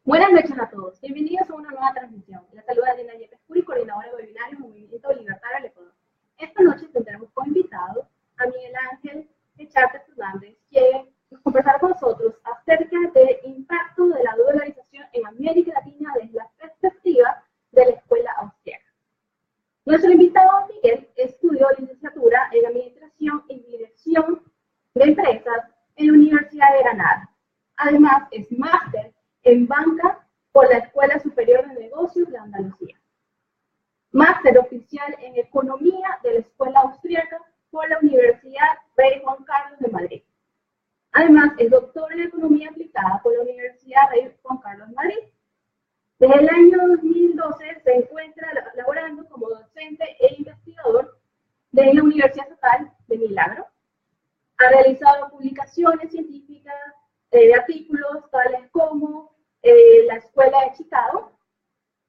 Buenas noches a todos. Bienvenidos a una nueva transmisión. La saluda Elena Yepes Curi, coordinadora de webinarios del Movimiento Libertario del Ecuador. Esta noche tendremos como invitado a Miguel Ángel Echarte Fernández, quien nos conversará con nosotros acerca del impacto de la dolarización en América Latina desde la perspectiva de la escuela austriaca. Nuestro invitado Miguel estudió licenciatura en Administración y Dirección de Empresas en la Universidad de Granada. Además, es máster en banca por la Escuela Superior de Negocios de Andalucía. Máster oficial en Economía de la Escuela Austriaca por la Universidad Rey Juan Carlos de Madrid. Además, es doctor en Economía Aplicada por la Universidad Rey Juan Carlos de Madrid. Desde el año 2012 se encuentra laborando como docente e investigador de la Universidad Estatal de Milagro. Ha realizado publicaciones científicas de artículos tales como la Escuela de Chicago,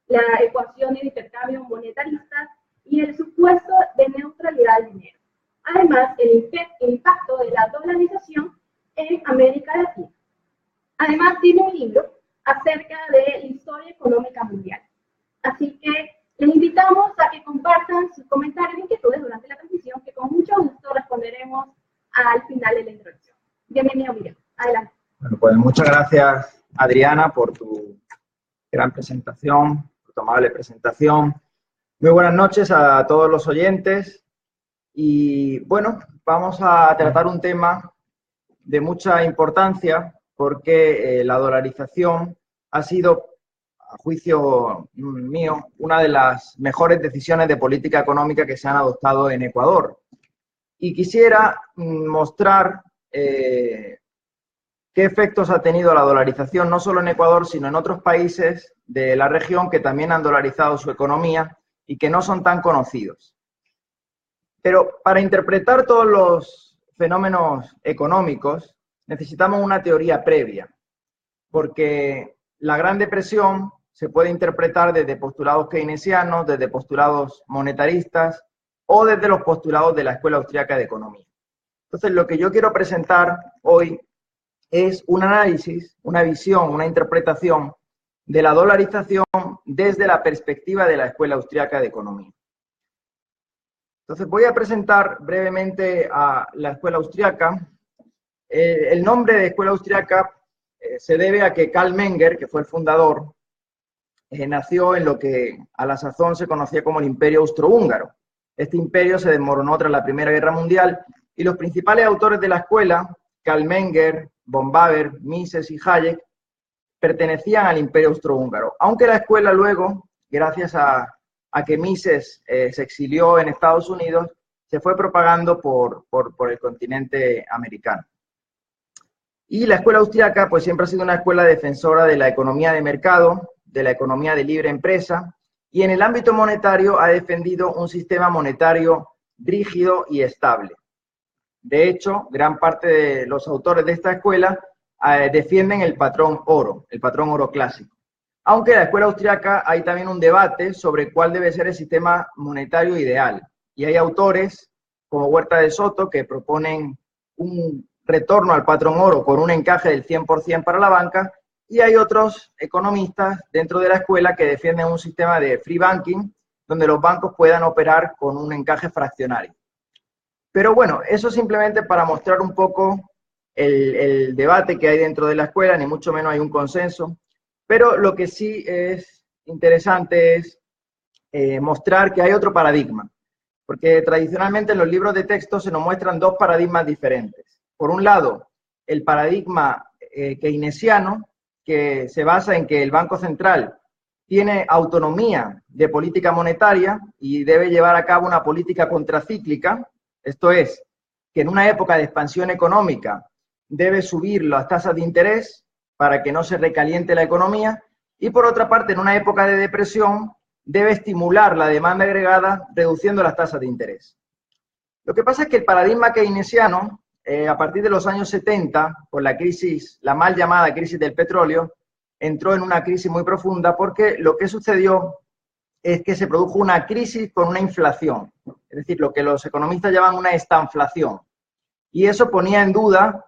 la ecuación de intercambio monetarista y el supuesto de neutralidad del dinero. Además, el impacto de la dolarización en América Latina. Además, tiene un libro acerca de la historia económica mundial. Así que les invitamos a que compartan sus comentarios e inquietudes durante la transmisión, que con mucho gusto responderemos al final de la introducción. Bienvenido, Miguel. Adelante. Bueno, pues muchas gracias, Adriana, por tu gran presentación, por tu amable presentación. Muy buenas noches a todos los oyentes. Y bueno, vamos a tratar un tema de mucha importancia porque la dolarización ha sido, a juicio mío, una de las mejores decisiones de política económica que se han adoptado en Ecuador. Y quisiera mostrar qué efectos ha tenido la dolarización, no solo en Ecuador, sino en otros países de la región que también han dolarizado su economía y que no son tan conocidos. Pero para interpretar todos los fenómenos económicos necesitamos una teoría previa, porque la Gran Depresión se puede interpretar desde postulados keynesianos, desde postulados monetaristas o desde los postulados de la Escuela Austriaca de Economía. Entonces, lo que yo quiero presentar hoy es un análisis, una visión, una interpretación de la dolarización desde la perspectiva de la Escuela Austriaca de Economía. Entonces voy a presentar brevemente a la Escuela Austriaca. El nombre de Escuela Austriaca se debe a que Karl Menger, que fue el fundador, nació en lo que a la sazón se conocía como el Imperio Austrohúngaro. Este imperio se desmoronó tras la Primera Guerra Mundial y los principales autores de la escuela, Karl Menger, von Baber, Mises y Hayek, pertenecían al Imperio Austrohúngaro. Aunque la escuela luego, gracias a que Mises se exilió en Estados Unidos, se fue propagando por el continente americano. Y la escuela austriaca pues siempre ha sido una escuela defensora de la economía de mercado, de la economía de libre empresa, y en el ámbito monetario ha defendido un sistema monetario rígido y estable. De hecho, gran parte de los autores de esta escuela defienden el patrón oro clásico. Aunque en la escuela austriaca hay también un debate sobre cuál debe ser el sistema monetario ideal. Y hay autores como Huerta de Soto que proponen un retorno al patrón oro con un encaje del 100% para la banca, y hay otros economistas dentro de la escuela que defienden un sistema de free banking donde los bancos puedan operar con un encaje fraccionario. Pero bueno, eso simplemente para mostrar un poco el debate que hay dentro de la escuela, ni mucho menos hay un consenso. Pero lo que sí es interesante es mostrar que hay otro paradigma, porque tradicionalmente en los libros de texto se nos muestran dos paradigmas diferentes. Por un lado, el paradigma keynesiano, que se basa en que el Banco Central tiene autonomía de política monetaria y debe llevar a cabo una política contracíclica, esto es, que en una época de expansión económica debe subir las tasas de interés para que no se recaliente la economía, y por otra parte, en una época de depresión, debe estimular la demanda agregada reduciendo las tasas de interés. Lo que pasa es que el paradigma keynesiano, a partir de los años 70, por la crisis, la mal llamada crisis del petróleo, entró en una crisis muy profunda porque lo que sucedió es que se produjo una crisis con una inflación, es decir, lo que los economistas llaman una estanflación. Y eso ponía en duda,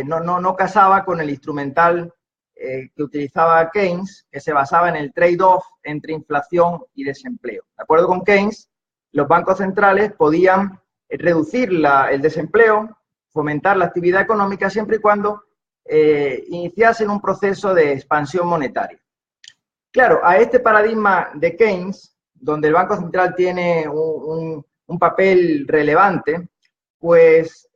no casaba con el instrumental que utilizaba Keynes, que se basaba en el trade-off entre inflación y desempleo. De acuerdo con Keynes, los bancos centrales podían reducir el desempleo, fomentar la actividad económica siempre y cuando iniciasen un proceso de expansión monetaria. Claro, a este paradigma de Keynes, donde el Banco Central tiene un papel relevante, pues,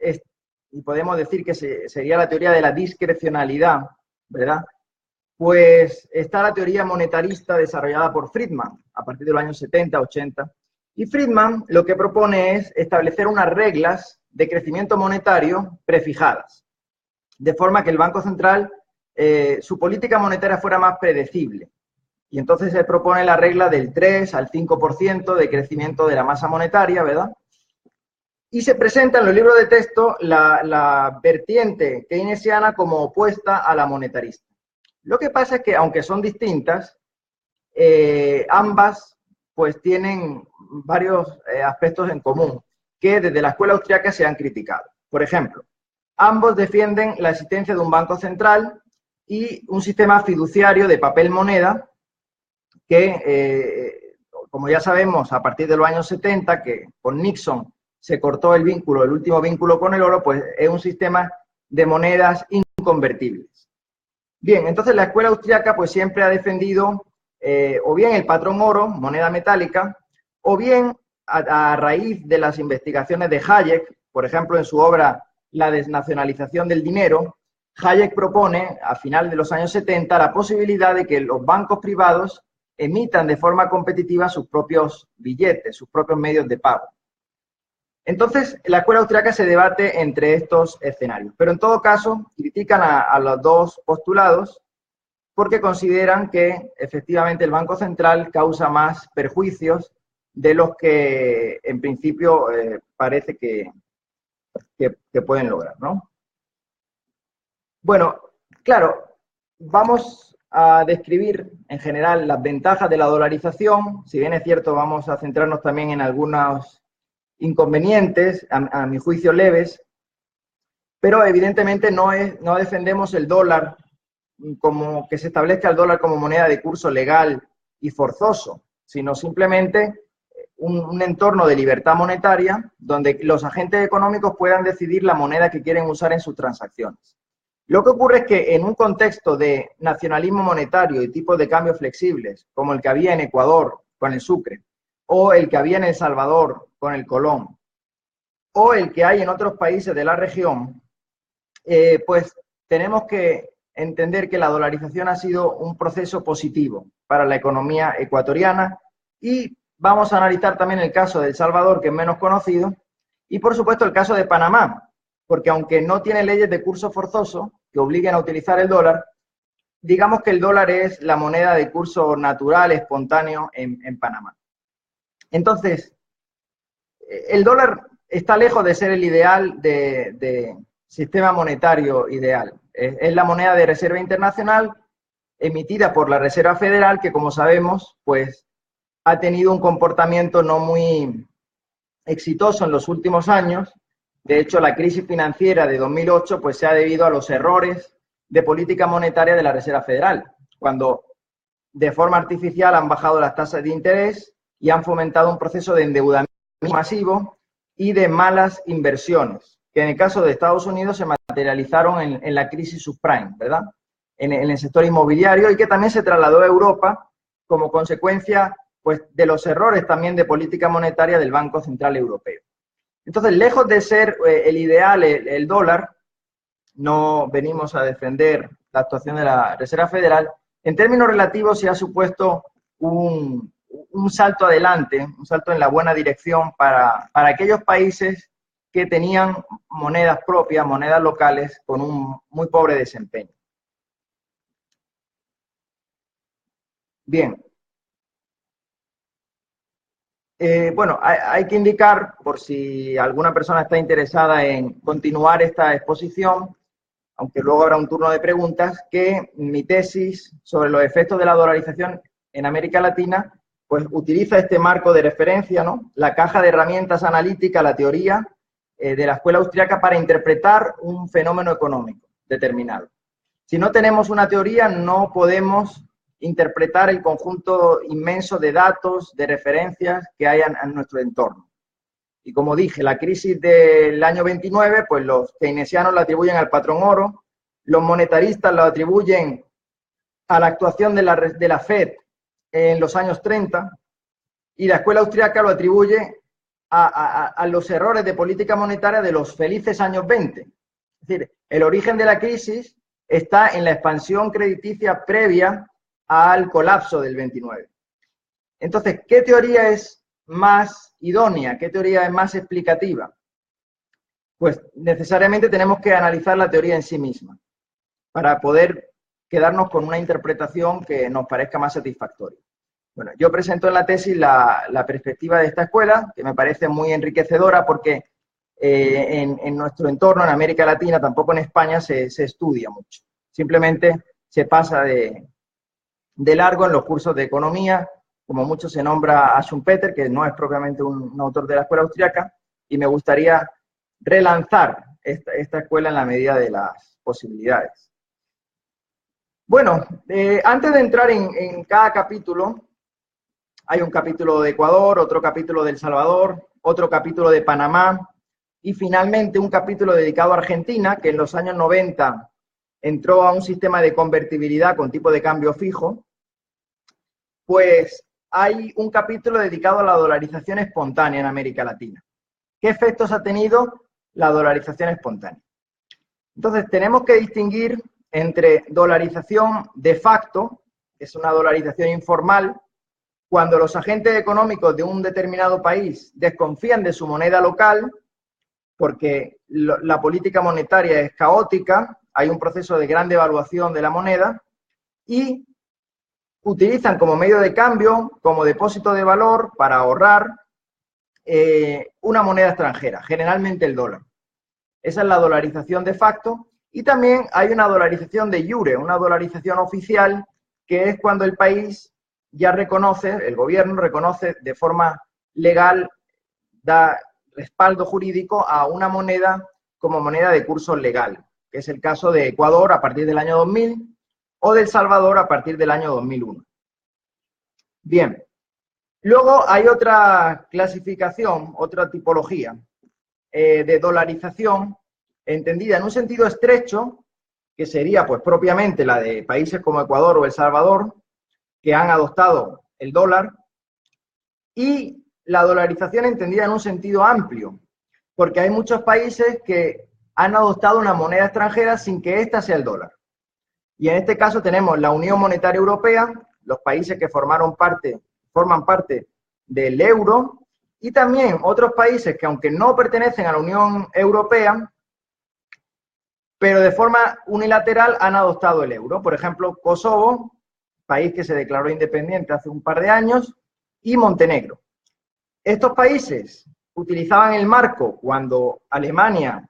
y podemos decir que sería la teoría de la discrecionalidad, ¿verdad? Pues está la teoría monetarista desarrollada por Friedman a partir de los años 70, 80. Y Friedman lo que propone es establecer unas reglas de crecimiento monetario prefijadas, de forma que el Banco Central, su política monetaria fuera más predecible. Y entonces se propone la regla del 3 al 5% de crecimiento de la masa monetaria, ¿verdad? Y se presenta en los libros de texto la vertiente keynesiana como opuesta a la monetarista. Lo que pasa es que, aunque son distintas, ambas pues tienen varios aspectos en común que desde la escuela austriaca se han criticado. Por ejemplo, ambos defienden la existencia de un banco central y un sistema fiduciario de papel moneda que, como ya sabemos, a partir de los años 70, que con Nixon se cortó el vínculo, el último vínculo con el oro, pues es un sistema de monedas inconvertibles. Bien, entonces la escuela austriaca pues siempre ha defendido o bien el patrón oro, moneda metálica, o bien a raíz de las investigaciones de Hayek, por ejemplo en su obra La desnacionalización del dinero, Hayek propone a final de los años 70 la posibilidad de que los bancos privados emitan de forma competitiva sus propios billetes, sus propios medios de pago. Entonces, la escuela austriaca se debate entre estos escenarios, pero en todo caso critican a los dos postulados porque consideran que efectivamente el Banco Central causa más perjuicios de los que en principio parece que pueden lograr, ¿no? Bueno, claro, vamos a describir en general las ventajas de la dolarización. Si bien es cierto, vamos a centrarnos también en algunos inconvenientes, a mi juicio leves, pero evidentemente no defendemos el dólar como que se establezca el dólar como moneda de curso legal y forzoso, sino simplemente un entorno de libertad monetaria donde los agentes económicos puedan decidir la moneda que quieren usar en sus transacciones. Lo que ocurre es que en un contexto de nacionalismo monetario y tipos de cambio flexibles, como el que había en Ecuador con el sucre, o el que había en El Salvador con el colón, o el que hay en otros países de la región, pues tenemos que entender que la dolarización ha sido un proceso positivo para la economía ecuatoriana y vamos a analizar también el caso de El Salvador, que es menos conocido, y por supuesto el caso de Panamá, porque aunque no tiene leyes de curso forzoso que obliguen a utilizar el dólar, digamos que el dólar es la moneda de curso natural, espontáneo en Panamá. Entonces, el dólar está lejos de ser el ideal de sistema monetario ideal. Es la moneda de reserva internacional emitida por la Reserva Federal que, como sabemos, pues ha tenido un comportamiento no muy exitoso en los últimos años. De hecho, la crisis financiera de 2008 pues se ha debido a los errores de política monetaria de la Reserva Federal, cuando de forma artificial han bajado las tasas de interés y han fomentado un proceso de endeudamiento masivo y de malas inversiones, que en el caso de Estados Unidos se materializaron en la crisis subprime, ¿verdad? En el sector inmobiliario y que también se trasladó a Europa como consecuencia pues, de los errores también de política monetaria del Banco Central Europeo. Entonces, lejos de ser el ideal, el dólar, no venimos a defender la actuación de la Reserva Federal, en términos relativos se ha supuesto un salto adelante, un salto en la buena dirección para aquellos países que tenían monedas propias, monedas locales, con un muy pobre desempeño. Bien. Bueno, hay que indicar, por si alguna persona está interesada en continuar esta exposición, aunque luego habrá un turno de preguntas, que mi tesis sobre los efectos de la dolarización en América Latina, pues utiliza este marco de referencia, ¿no? La caja de herramientas analítica, la teoría de la escuela austriaca para interpretar un fenómeno económico determinado. Si no tenemos una teoría, no podemos interpretar el conjunto inmenso de datos, de referencias que hay en nuestro entorno. Y como dije, la crisis del año 29, pues los keynesianos la atribuyen al patrón oro, los monetaristas la atribuyen a la actuación de la FED en los años 30, y la escuela austriaca lo atribuye a los errores de política monetaria de los felices años 20. Es decir, el origen de la crisis está en la expansión crediticia previa al colapso del 29. Entonces, ¿qué teoría es más idónea? ¿Qué teoría es más explicativa? Pues necesariamente tenemos que analizar la teoría en sí misma para poder quedarnos con una interpretación que nos parezca más satisfactoria. Bueno, yo presento en la tesis la perspectiva de esta escuela, que me parece muy enriquecedora porque en nuestro entorno, en América Latina, tampoco en España, se estudia mucho. Simplemente se pasa de largo en los cursos de economía, como mucho se nombra a Schumpeter, que no es propiamente un autor de la escuela austriaca, y me gustaría relanzar esta escuela en la medida de las posibilidades. Bueno, antes de entrar en cada capítulo, hay un capítulo de Ecuador, otro capítulo de El Salvador, otro capítulo de Panamá y finalmente un capítulo dedicado a Argentina, que en los años 90 entró a un sistema de convertibilidad con tipo de cambio fijo. Pues hay un capítulo dedicado a la dolarización espontánea en América Latina. ¿Qué efectos ha tenido la dolarización espontánea? Entonces, tenemos que distinguir entre dolarización de facto, que es una dolarización informal, cuando los agentes económicos de un determinado país desconfían de su moneda local, porque la política monetaria es caótica, hay un proceso de gran devaluación de la moneda, y utilizan como medio de cambio, como depósito de valor para ahorrar una moneda extranjera, generalmente el dólar. Esa es la dolarización de facto. Y también hay una dolarización de iure, una dolarización oficial, que es cuando el país ya reconoce, el gobierno reconoce de forma legal, da respaldo jurídico a una moneda como moneda de curso legal, que es el caso de Ecuador a partir del año 2000 o de El Salvador a partir del año 2001. Bien, luego hay otra clasificación, otra tipología de dolarización, entendida en un sentido estrecho, que sería pues propiamente la de países como Ecuador o El Salvador, que han adoptado el dólar, y la dolarización entendida en un sentido amplio, porque hay muchos países que han adoptado una moneda extranjera sin que ésta sea el dólar. Y en este caso tenemos la Unión Monetaria Europea, los países que forman parte del euro, y también otros países que, aunque no pertenecen a la Unión Europea, pero de forma unilateral han adoptado el euro. Por ejemplo, Kosovo, país que se declaró independiente hace un par de años, y Montenegro. Estos países utilizaban el marco cuando Alemania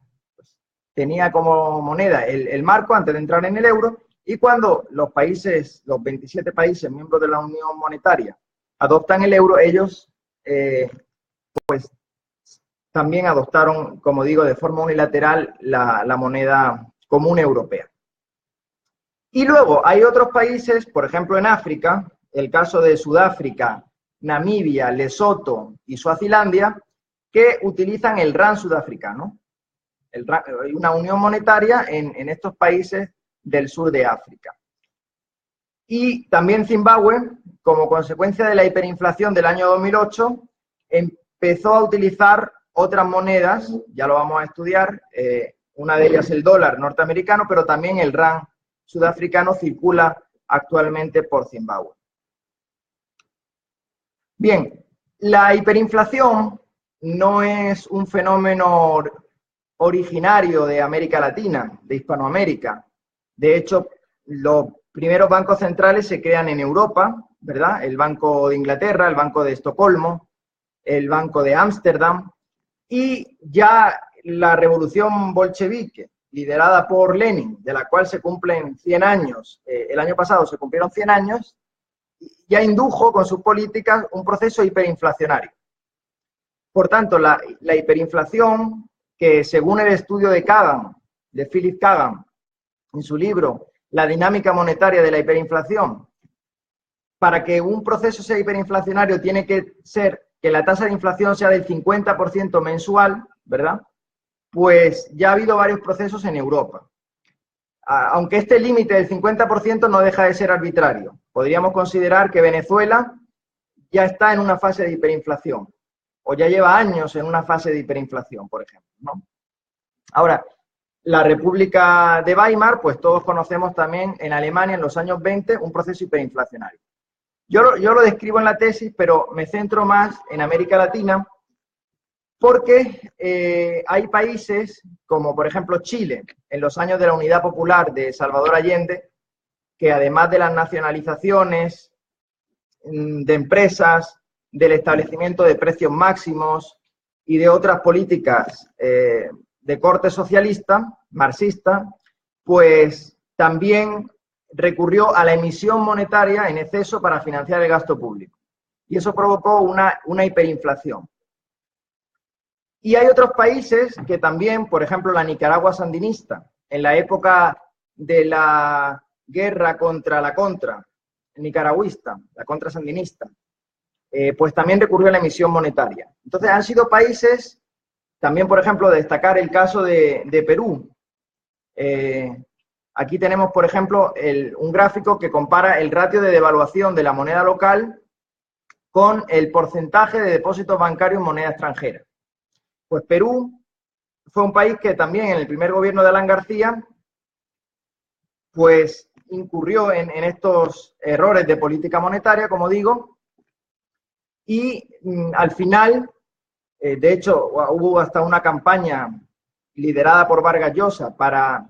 tenía como moneda el marco antes de entrar en el euro, y cuando los 27 países miembros de la Unión Monetaria adoptan el euro, ellos pues también adoptaron, como digo, de forma unilateral la moneda común europea. Y luego hay otros países, por ejemplo en África, el caso de Sudáfrica, Namibia, Lesoto y Suazilandia, que utilizan el rand sudafricano. Hay una unión monetaria en estos países del sur de África. Y también Zimbabue, como consecuencia de la hiperinflación del año 2008, empezó a utilizar otras monedas, ya lo vamos a estudiar, una de ellas el dólar norteamericano, pero también el rand sudafricano circula actualmente por Zimbabue. Bien, la hiperinflación no es un fenómeno originario de América Latina, de Hispanoamérica. De hecho, los primeros bancos centrales se crean en Europa, ¿verdad? El Banco de Inglaterra, el Banco de Estocolmo, el Banco de Ámsterdam, y ya la revolución bolchevique, liderada por Lenin, de la cual se cumplen 100 años, el año pasado se cumplieron 100 años, ya indujo con sus políticas un proceso hiperinflacionario. Por tanto, la hiperinflación, que según el estudio de Kagan, de Philip Kagan, en su libro la dinámica monetaria de la hiperinflación. Para que un proceso sea hiperinflacionario tiene que ser que la tasa de inflación sea del 50% mensual, ¿verdad? Pues ya ha habido varios procesos en Europa. Aunque este límite del 50% no deja de ser arbitrario. Podríamos considerar que Venezuela ya está en una fase de hiperinflación, o ya lleva años en una fase de hiperinflación, por ejemplo, ¿no? Ahora, la República de Weimar, pues todos conocemos también en Alemania en los años 20 un proceso hiperinflacionario. Yo lo describo en la tesis, pero me centro más en América Latina, porque hay países como, por ejemplo, Chile, en los años de la Unidad Popular de Salvador Allende, que además de las nacionalizaciones de empresas, del establecimiento de precios máximos y de otras políticas de corte socialista, marxista, pues también recurrió a la emisión monetaria en exceso para financiar el gasto público. Y eso provocó una hiperinflación. Y hay otros países que también, por ejemplo, la Nicaragua sandinista, en la época de la guerra contra la contra nicaragüista, la contra sandinista, pues también recurrió a la emisión monetaria. Entonces han sido países, también por ejemplo destacar el caso de Perú. Aquí tenemos por ejemplo un gráfico que compara el ratio de devaluación de la moneda local con el porcentaje de depósitos bancarios en moneda extranjera. Pues Perú fue un país que también en el primer gobierno de Alan García pues incurrió en estos errores de política monetaria, como digo, y al final, de hecho, hubo hasta una campaña liderada por Vargas Llosa para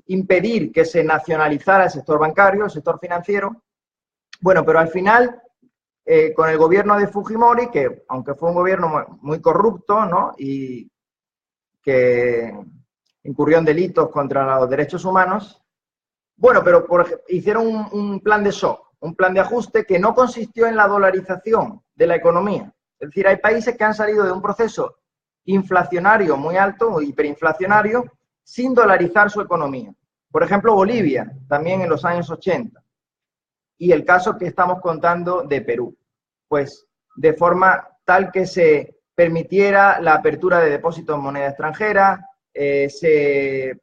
impedir que se nacionalizara el sector bancario, el sector financiero. Bueno, pero al final, con el gobierno de Fujimori, que aunque fue un gobierno muy corrupto, ¿no?, y que incurrió en delitos contra los derechos humanos, bueno, pero hicieron un plan de shock, un plan de ajuste que no consistió en la dolarización de la economía. Es decir, hay países que han salido de un proceso inflacionario muy alto, o hiperinflacionario, sin dolarizar su economía. Por ejemplo, Bolivia, también en los años 80. Y el caso que estamos contando de Perú. Pues de forma tal que se permitiera la apertura de depósitos en moneda extranjera, se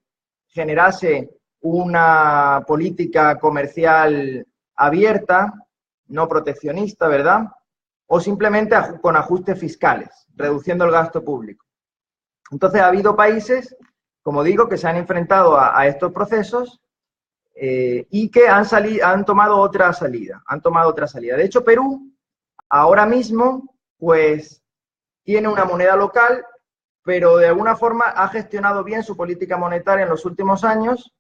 generase una política comercial abierta, no proteccionista, ¿verdad? O simplemente con ajustes fiscales, reduciendo el gasto público. Entonces ha habido países, como digo, que se han enfrentado a estos procesos y que han tomado otra salida, De hecho, Perú ahora mismo, pues, tiene una moneda local, pero de alguna forma ha gestionado bien su política monetaria en los últimos años,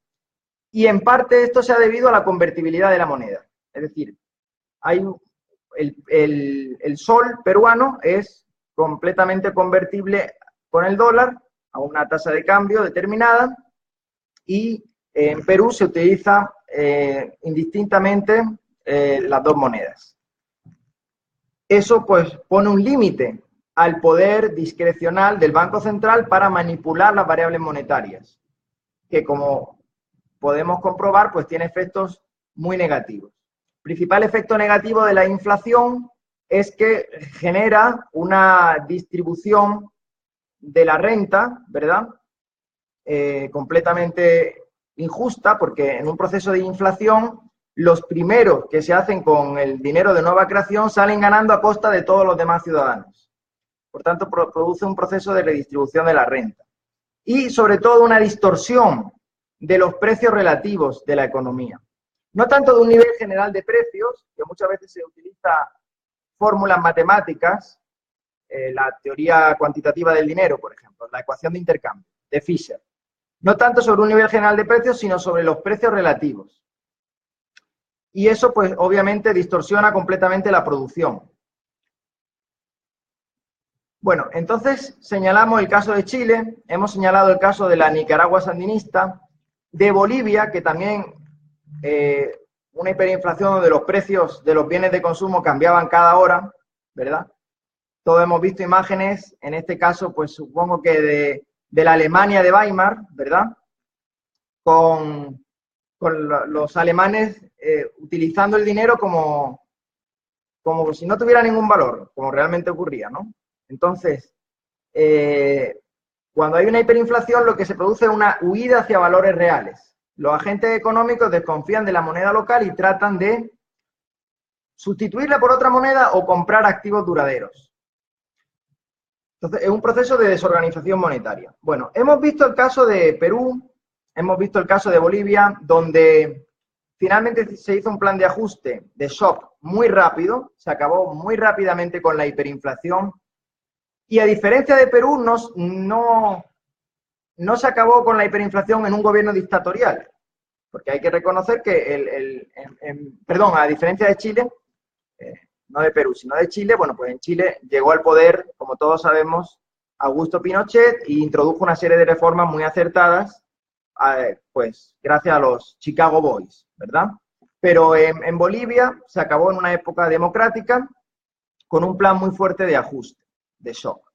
y en parte esto se ha debido a la convertibilidad de la moneda. Es decir, el sol peruano es completamente convertible con el dólar a una tasa de cambio determinada, y en Perú se utiliza indistintamente las dos monedas. Eso pues pone un límite al poder discrecional del Banco Central para manipular las variables monetarias, que como podemos comprobar pues tiene efectos muy negativos. El principal efecto negativo de la inflación es que genera una distribución de la renta, ¿verdad? Completamente injusta, porque en un proceso de inflación los primeros que se hacen con el dinero de nueva creación salen ganando a costa de todos los demás ciudadanos. Por tanto, produce un proceso de redistribución de la renta. Y sobre todo una distorsión de los precios relativos de la economía. No tanto de un nivel general de precios, que muchas veces se utiliza fórmulas matemáticas, la teoría cuantitativa del dinero, por ejemplo, la ecuación de intercambio, de Fisher. No tanto sobre un nivel general de precios, sino sobre los precios relativos. Y eso, pues, obviamente distorsiona completamente la producción. Bueno, entonces señalamos el caso de Chile, hemos señalado el caso de la Nicaragua sandinista, de Bolivia, que también una hiperinflación donde los precios de los bienes de consumo cambiaban cada hora, ¿verdad? Todos hemos visto imágenes, en este caso, pues supongo que de la Alemania de Weimar, ¿verdad? Con los alemanes utilizando el dinero como si no tuviera ningún valor, como realmente ocurría, ¿no? Entonces, cuando hay una hiperinflación, lo que se produce es una huida hacia valores reales. Los agentes económicos desconfían de la moneda local y tratan de sustituirla por otra moneda o comprar activos duraderos. Entonces, es un proceso de desorganización monetaria. Bueno, hemos visto el caso de Perú, hemos visto el caso de Bolivia, donde finalmente se hizo un plan de ajuste, de shock, muy rápido, se acabó muy rápidamente con la hiperinflación, y a diferencia de Perú, no se acabó con la hiperinflación en un gobierno dictatorial, porque hay que reconocer que perdón, a diferencia de Chile, no de Perú, sino de Chile, bueno, pues en Chile llegó al poder, como todos sabemos, Augusto Pinochet e introdujo una serie de reformas muy acertadas, pues gracias a los Chicago Boys, ¿verdad? Pero en Bolivia se acabó en una época democrática con un plan muy fuerte de ajuste, de shock.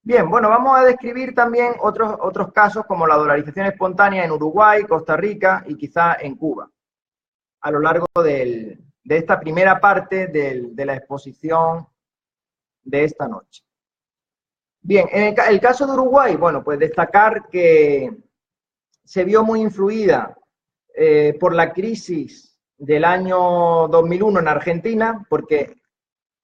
Bien, bueno, vamos a describir también otros casos como la dolarización espontánea en Uruguay, Costa Rica y quizá en Cuba, a lo largo de esta primera parte de la exposición de esta noche. Bien, en el caso de Uruguay, bueno, pues destacar que se vio muy influida por la crisis del año 2001 en Argentina, porque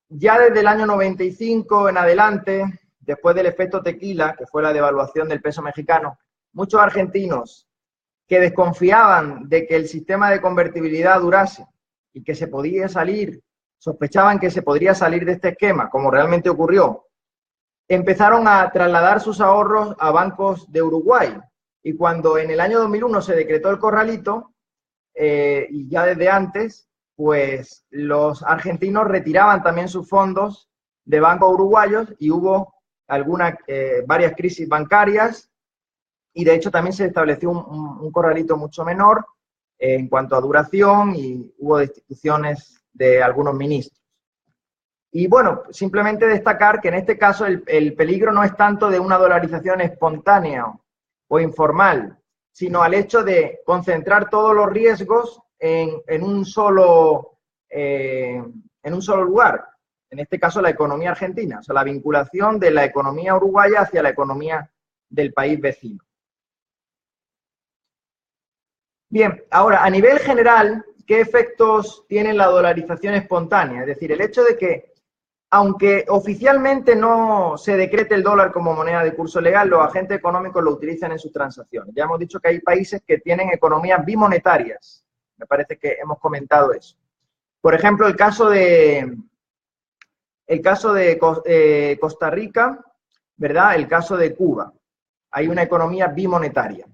ya desde el año 95 en adelante, después del efecto tequila, que fue la devaluación del peso mexicano, muchos argentinos que desconfiaban de que el sistema de convertibilidad durase y que se podía salir, sospechaban que se podría salir de este esquema, como realmente ocurrió, empezaron a trasladar sus ahorros a bancos de Uruguay. Y cuando en el año 2001 se decretó el corralito, y ya desde antes, pues los argentinos retiraban también sus fondos de bancos uruguayos y hubo varias crisis bancarias y de hecho también se estableció un corralito mucho menor en cuanto a duración y hubo destituciones de algunos ministros. Y bueno, simplemente destacar que en este caso el peligro no es tanto de una dolarización espontánea o informal, sino al hecho de concentrar todos los riesgos en un solo lugar. En este caso, la economía argentina, o sea, la vinculación de la economía uruguaya hacia la economía del país vecino. Bien, ahora, a nivel general, ¿qué efectos tiene la dolarización espontánea? Es decir, el hecho de que, aunque oficialmente no se decrete el dólar como moneda de curso legal, los agentes económicos lo utilizan en sus transacciones. Ya hemos dicho que hay países que tienen economías bimonetarias. Me parece que hemos comentado eso. Por ejemplo, el caso de Costa Rica, ¿verdad? El caso de Cuba. Hay una economía bimonetaria.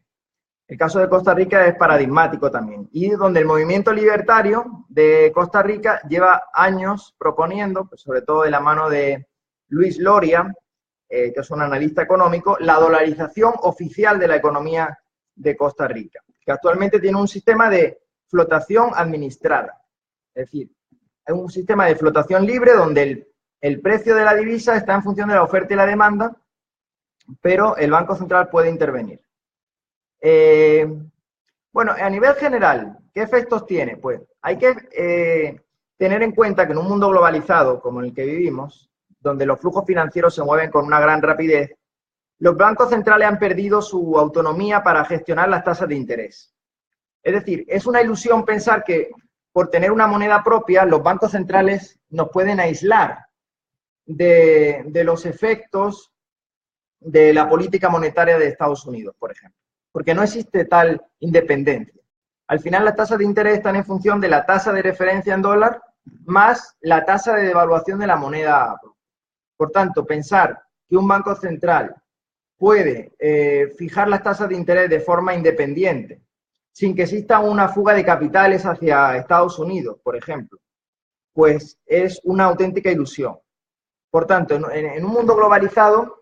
El caso de Costa Rica es paradigmático también, y donde el movimiento libertario de Costa Rica lleva años proponiendo, pues sobre todo de la mano de Luis Loria, que es un analista económico, la dolarización oficial de la economía de Costa Rica, que actualmente tiene un sistema de flotación administrada. Es decir, es un sistema de flotación libre donde el precio de la divisa está en función de la oferta y la demanda, pero el Banco Central puede intervenir. Bueno, a nivel general, ¿qué efectos tiene? Pues hay que tener en cuenta que en un mundo globalizado como el que vivimos, donde los flujos financieros se mueven con una gran rapidez, los bancos centrales han perdido su autonomía para gestionar las tasas de interés. Es decir, es una ilusión pensar que por tener una moneda propia, los bancos centrales nos pueden aislar de los efectos de la política monetaria de Estados Unidos, por ejemplo, porque no existe tal independencia. Al final las tasas de interés están en función de la tasa de referencia en dólar más la tasa de devaluación de la moneda. Por tanto, pensar que un banco central puede fijar las tasas de interés de forma independiente, sin que exista una fuga de capitales hacia Estados Unidos, por ejemplo, pues es una auténtica ilusión. Por tanto, en un mundo globalizado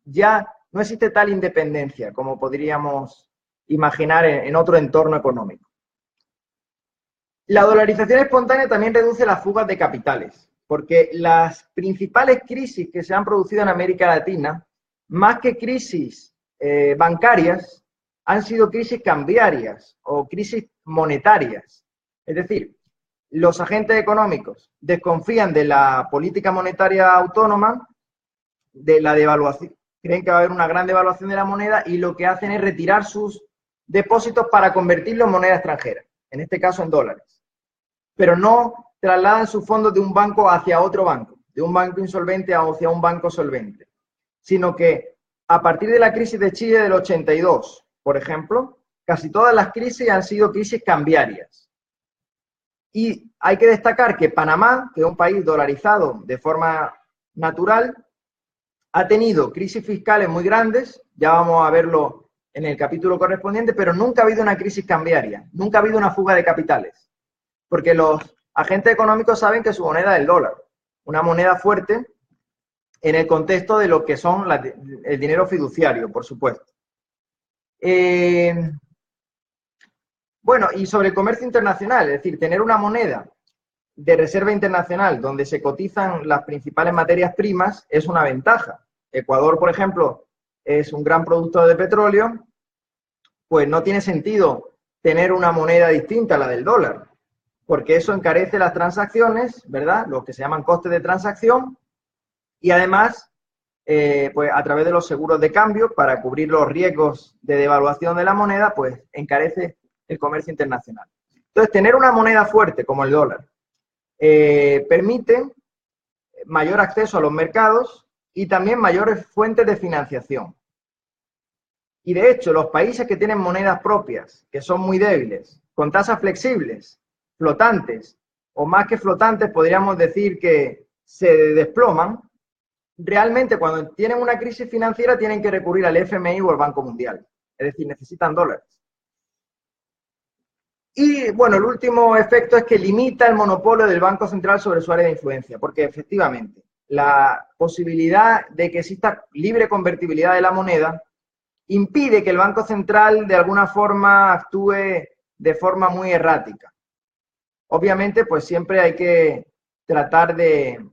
ya no existe tal independencia como podríamos imaginar en otro entorno económico. La dolarización espontánea también reduce las fugas de capitales, porque las principales crisis que se han producido en América Latina, más que crisis bancarias, han sido crisis cambiarias o crisis monetarias. Es decir, los agentes económicos desconfían de la política monetaria autónoma, de la devaluación, creen que va a haber una gran devaluación de la moneda y lo que hacen es retirar sus depósitos para convertirlo en moneda extranjera, en este caso en dólares. Pero no trasladan sus fondos de un banco hacia otro banco, de un banco insolvente hacia un banco solvente, sino que a partir de la crisis de Chile del 82, por ejemplo, casi todas las crisis han sido crisis cambiarias. Y hay que destacar que Panamá, que es un país dolarizado de forma natural, ha tenido crisis fiscales muy grandes, ya vamos a verlo en el capítulo correspondiente, pero nunca ha habido una crisis cambiaria, nunca ha habido una fuga de capitales, porque los agentes económicos saben que su moneda es el dólar, una moneda fuerte en el contexto de lo que son el dinero fiduciario, por supuesto. Bueno, y sobre el comercio internacional, es decir, tener una moneda de reserva internacional donde se cotizan las principales materias primas es una ventaja. Ecuador, por ejemplo, es un gran productor de petróleo, pues no tiene sentido tener una moneda distinta a la del dólar, porque eso encarece las transacciones, ¿verdad? Lo que se llaman costes de transacción, y además, pues a través de los seguros de cambio, para cubrir los riesgos de devaluación de la moneda, pues encarece el comercio internacional. Entonces, tener una moneda fuerte como el dólar permite mayor acceso a los mercados y también mayores fuentes de financiación. Y de hecho, los países que tienen monedas propias, que son muy débiles, con tasas flexibles, flotantes, o más que flotantes, podríamos decir que se desploman, realmente cuando tienen una crisis financiera tienen que recurrir al FMI o al Banco Mundial. Es decir, necesitan dólares. Y bueno, el último efecto es que limita el monopolio del Banco Central sobre su área de influencia, porque efectivamente la posibilidad de que exista libre convertibilidad de la moneda impide que el Banco Central de alguna forma actúe de forma muy errática. Obviamente, pues siempre hay que tratar de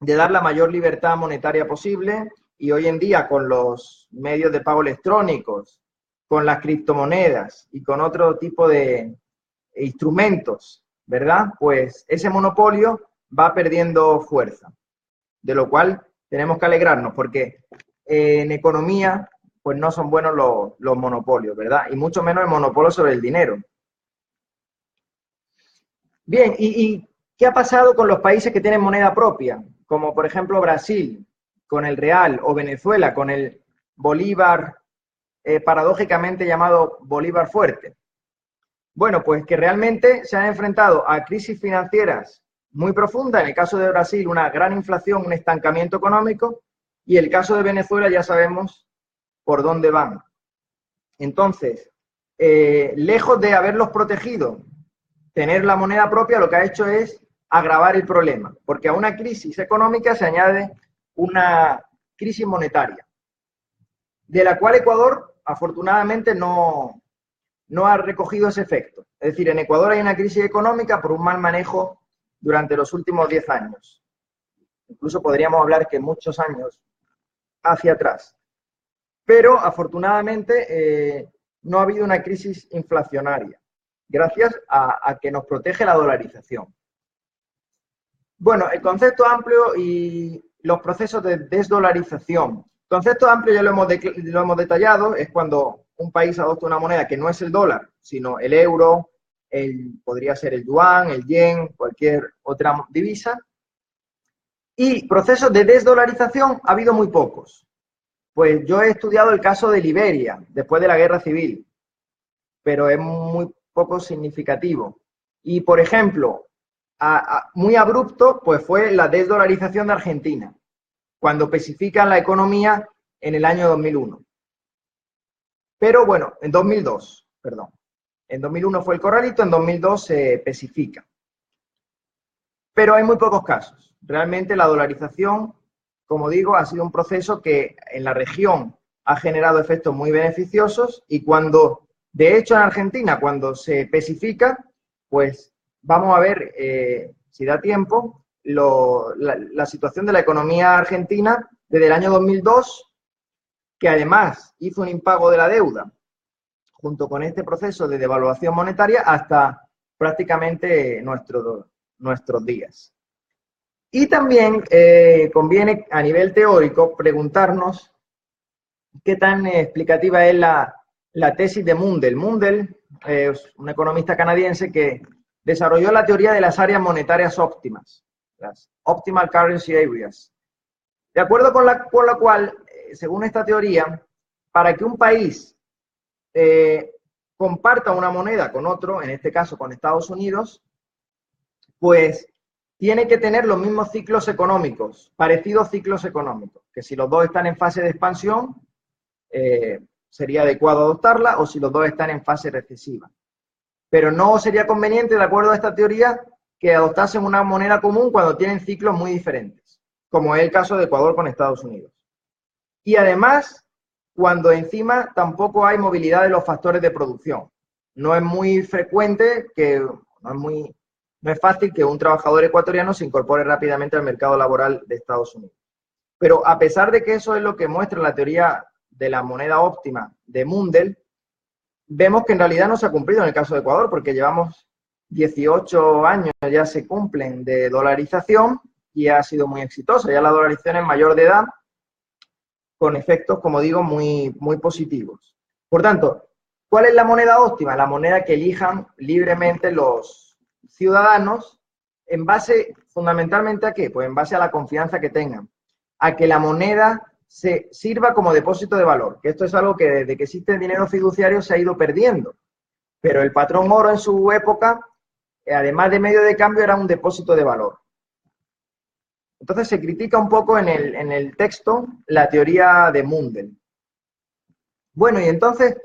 dar la mayor libertad monetaria posible y hoy en día con los medios de pago electrónicos, con las criptomonedas y con otro tipo de instrumentos, ¿verdad? Pues ese monopolio va perdiendo fuerza, de lo cual tenemos que alegrarnos porque en economía pues no son buenos los monopolios, ¿verdad? Y mucho menos el monopolio sobre el dinero. Bien, ¿y qué ha pasado con los países que tienen moneda propia? Como por ejemplo Brasil, con el real, o Venezuela, con el bolívar, paradójicamente llamado bolívar fuerte. Bueno, pues que realmente se han enfrentado a crisis financieras muy profundas, en el caso de Brasil una gran inflación, un estancamiento económico, y el caso de Venezuela ya sabemos por dónde van. Entonces, lejos de haberlos protegido, tener la moneda propia lo que ha hecho es agravar el problema, porque a una crisis económica se añade una crisis monetaria, de la cual Ecuador afortunadamente no ha recogido ese efecto. Es decir, en Ecuador hay una crisis económica por un mal manejo durante los últimos 10 años. Incluso podríamos hablar que muchos años hacia atrás. Pero afortunadamente no ha habido una crisis inflacionaria, gracias a que nos protege la dolarización. Bueno, el concepto amplio y los procesos de desdolarización. El concepto amplio ya lo hemos detallado, es cuando un país adopta una moneda que no es el dólar, sino el euro, podría ser el yuan, el yen, cualquier otra divisa. Y procesos de desdolarización ha habido muy pocos. Pues yo he estudiado el caso de Liberia, después de la Guerra Civil, pero es muy poco significativo. Y, por ejemplo, muy abrupto, pues fue la desdolarización de Argentina, cuando especifican la economía en el año 2001. Pero bueno, en 2002, perdón. En 2001 fue el corralito, en 2002 se especifica. Pero hay muy pocos casos. Realmente la dolarización, como digo, ha sido un proceso que en la región ha generado efectos muy beneficiosos y cuando, de hecho en Argentina, cuando se especifica, pues vamos a ver, si da tiempo, la situación de la economía argentina desde el año 2002, que además hizo un impago de la deuda junto con este proceso de devaluación monetaria hasta prácticamente nuestros días. Y también conviene a nivel teórico preguntarnos qué tan explicativa es la tesis de Mundell. Mundell es un economista canadiense que desarrolló la teoría de las áreas monetarias óptimas, las Optimal Currency Areas. De acuerdo con la cual, según esta teoría, para que un país comparta una moneda con otro, en este caso con Estados Unidos, pues tiene que tener los mismos ciclos económicos, parecidos ciclos económicos, que si los dos están en fase de expansión, sería adecuado adoptarla, o si los dos están en fase recesiva. Pero no sería conveniente, de acuerdo a esta teoría, que adoptasen una moneda común cuando tienen ciclos muy diferentes, como es el caso de Ecuador con Estados Unidos. Y además, cuando encima tampoco hay movilidad de los factores de producción. No es muy frecuente no es fácil que un trabajador ecuatoriano se incorpore rápidamente al mercado laboral de Estados Unidos. Pero a pesar de que eso es lo que muestra la teoría de la moneda óptima de Mundell, vemos que en realidad no se ha cumplido en el caso de Ecuador, porque llevamos 18 años, ya se cumplen, de dolarización y ha sido muy exitosa. Ya la dolarización es mayor de edad, con efectos, como digo, muy positivos. Por tanto, ¿cuál es la moneda óptima? La moneda que elijan libremente los ciudadanos, en base fundamentalmente a ¿qué? Pues en base a la confianza que tengan, a que la moneda se sirva como depósito de valor, que esto es algo que desde que existe el dinero fiduciario se ha ido perdiendo, pero el patrón oro en su época, además de medio de cambio, era un depósito de valor. Entonces se critica un poco en el texto la teoría de Mundell. Bueno, y entonces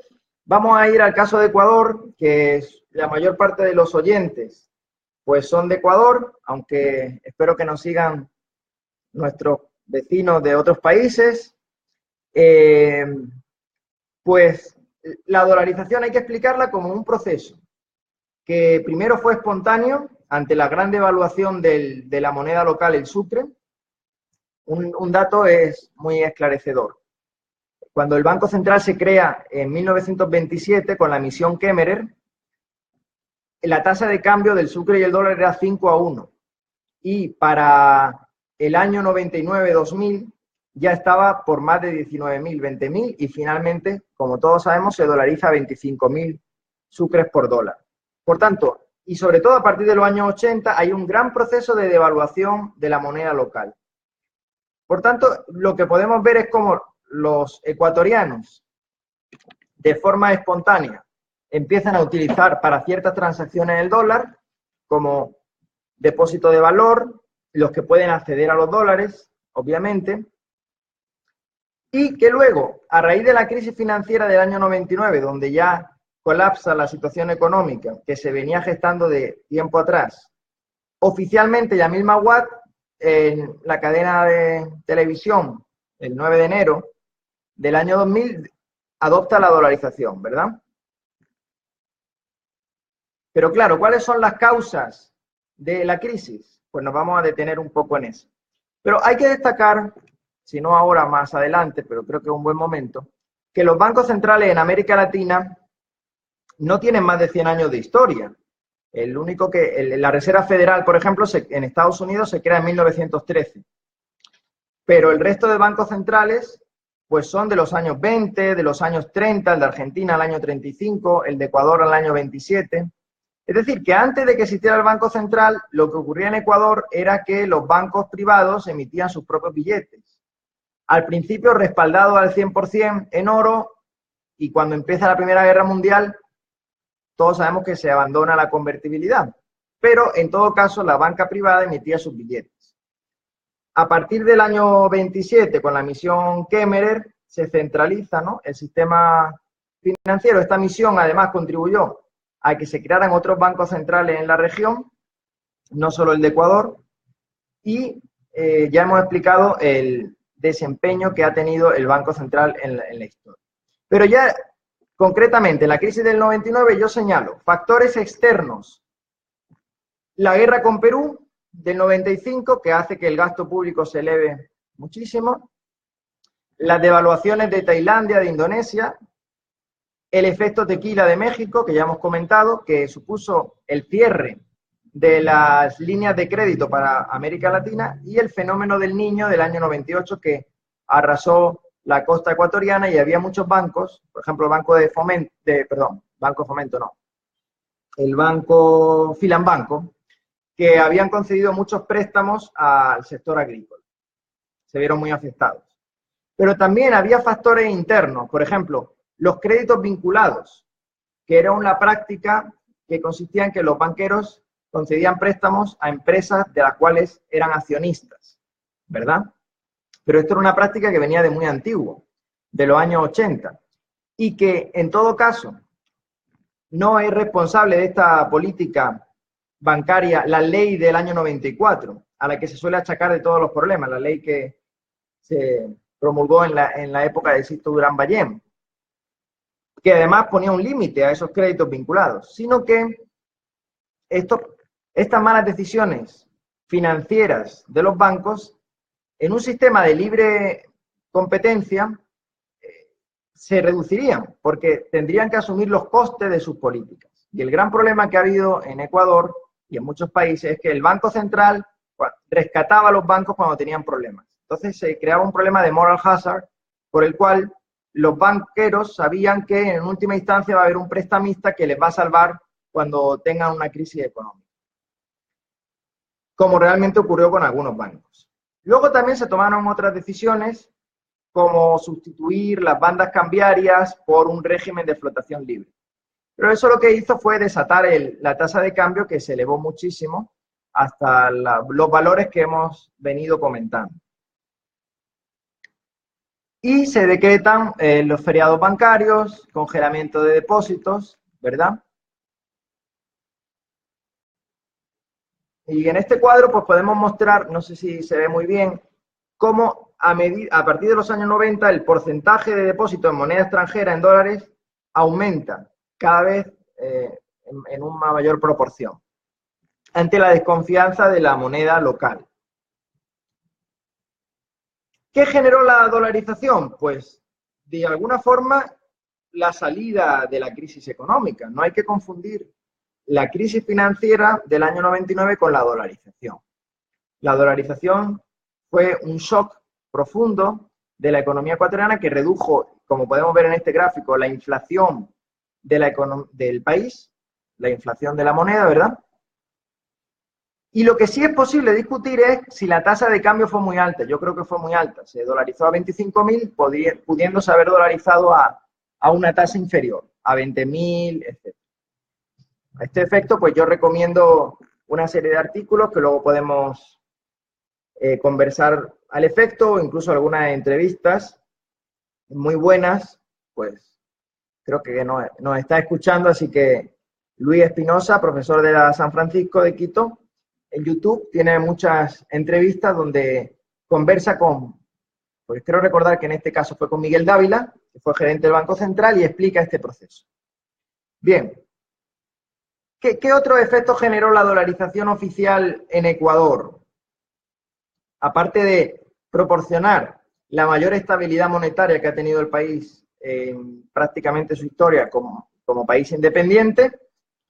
vamos a ir al caso de Ecuador, que la mayor parte de los oyentes pues son de Ecuador, aunque espero que nos sigan nuestros vecinos de otros países. Pues la dolarización hay que explicarla como un proceso que primero fue espontáneo ante la gran devaluación de la moneda local, el sucre. Un dato es muy esclarecedor. Cuando el Banco Central se crea en 1927 con la emisión Kemmerer, la tasa de cambio del sucre y el dólar era 5-1. Y para el año 99-2000 ya estaba por más de 19.000, 20.000 y finalmente, como todos sabemos, se dolariza a 25.000 sucres por dólar. Por tanto, y sobre todo a partir de los años 80, hay un gran proceso de devaluación de la moneda local. Por tanto, lo que podemos ver es cómo los ecuatorianos, de forma espontánea, empiezan a utilizar para ciertas transacciones el dólar como depósito de valor, los que pueden acceder a los dólares, obviamente, y que luego, a raíz de la crisis financiera del año 99, donde ya colapsa la situación económica que se venía gestando de tiempo atrás, oficialmente Yamil Maguad, en la cadena de televisión, el 9 de enero del año 2000, adopta la dolarización, ¿verdad? Pero claro, ¿cuáles son las causas de la crisis? Pues nos vamos a detener un poco en eso. Pero hay que destacar, si no ahora, más adelante, pero creo que es un buen momento, que los bancos centrales en América Latina no tienen más de 100 años de historia. El único la Reserva Federal, por ejemplo, en Estados Unidos se crea en 1913. Pero el resto de bancos centrales, pues son de los años 20, de los años 30, el de Argentina al año 35, el de Ecuador al año 27. Es decir, que antes de que existiera el Banco Central, lo que ocurría en Ecuador era que los bancos privados emitían sus propios billetes. Al principio respaldados al 100% en oro, y cuando empieza la Primera Guerra Mundial, todos sabemos que se abandona la convertibilidad. Pero, en todo caso, la banca privada emitía sus billetes. A partir del año 27, con la emisión Kemmerer, se centraliza, ¿no?, el sistema financiero. Esta misión, además, contribuyó a que se crearan otros bancos centrales en la región, no solo el de Ecuador, y ya hemos explicado el desempeño que ha tenido el Banco Central en la historia. Pero ya, concretamente, en la crisis del 99 yo señalo factores externos. La guerra con Perú del 95, que hace que el gasto público se eleve muchísimo. Las devaluaciones de Tailandia, de Indonesia, el efecto tequila de México, que ya hemos comentado, que supuso el cierre de las líneas de crédito para América Latina, y el fenómeno del Niño del año 98, que arrasó la costa ecuatoriana, y había muchos bancos, por ejemplo, Banco de Fomento no, el Banco Filambanco, que habían concedido muchos préstamos al sector agrícola. Se vieron muy afectados. Pero también había factores internos, por ejemplo, los créditos vinculados, que era una práctica que consistía en que los banqueros concedían préstamos a empresas de las cuales eran accionistas, ¿verdad? Pero esto era una práctica que venía de muy antiguo, de los años 80, y que en todo caso no es responsable de esta política bancaria la ley del año 94, a la que se suele achacar de todos los problemas, la ley que se promulgó en la época de Sixto Durán Ballén, que además ponía un límite a esos créditos vinculados, sino que estas malas decisiones financieras de los bancos, en un sistema de libre competencia, se reducirían, porque tendrían que asumir los costes de sus políticas. Y el gran problema que ha habido en Ecuador y en muchos países es que el Banco Central rescataba a los bancos cuando tenían problemas. Entonces se creaba un problema de moral hazard, por el cual los banqueros sabían que en última instancia va a haber un prestamista que les va a salvar cuando tengan una crisis económica, como realmente ocurrió con algunos bancos. Luego también se tomaron otras decisiones, como sustituir las bandas cambiarias por un régimen de flotación libre. Pero eso lo que hizo fue desatar la tasa de cambio, que se elevó muchísimo hasta los valores que hemos venido comentando. Y se decretan los feriados bancarios, congelamiento de depósitos, ¿verdad? Y en este cuadro pues podemos mostrar, no sé si se ve muy bien, cómo a partir de los años 90 el porcentaje de depósito en moneda extranjera, en dólares, aumenta cada vez en una mayor proporción, ante la desconfianza de la moneda local. ¿Qué generó la dolarización? Pues, de alguna forma, la salida de la crisis económica. No hay que confundir la crisis financiera del año 99 con la dolarización. La dolarización fue un shock profundo de la economía ecuatoriana que redujo, como podemos ver en este gráfico, la inflación del país, la inflación de la moneda, ¿verdad? Y lo que sí es posible discutir es si la tasa de cambio fue muy alta. Yo creo que fue muy alta. Se dolarizó a 25.000, pudiéndose haber dolarizado a una tasa inferior, a 20.000, etc. A este efecto, pues yo recomiendo una serie de artículos que luego podemos conversar al efecto, o incluso algunas entrevistas muy buenas, pues creo que nos está escuchando, así que Luis Espinosa, profesor de la San Francisco de Quito, en YouTube tiene muchas entrevistas donde conversa pues creo recordar que en este caso fue con Miguel Dávila, que fue gerente del Banco Central, y explica este proceso. Bien, ¿qué otro efecto generó la dolarización oficial en Ecuador? Aparte de proporcionar la mayor estabilidad monetaria que ha tenido el país en prácticamente su historia como país independiente,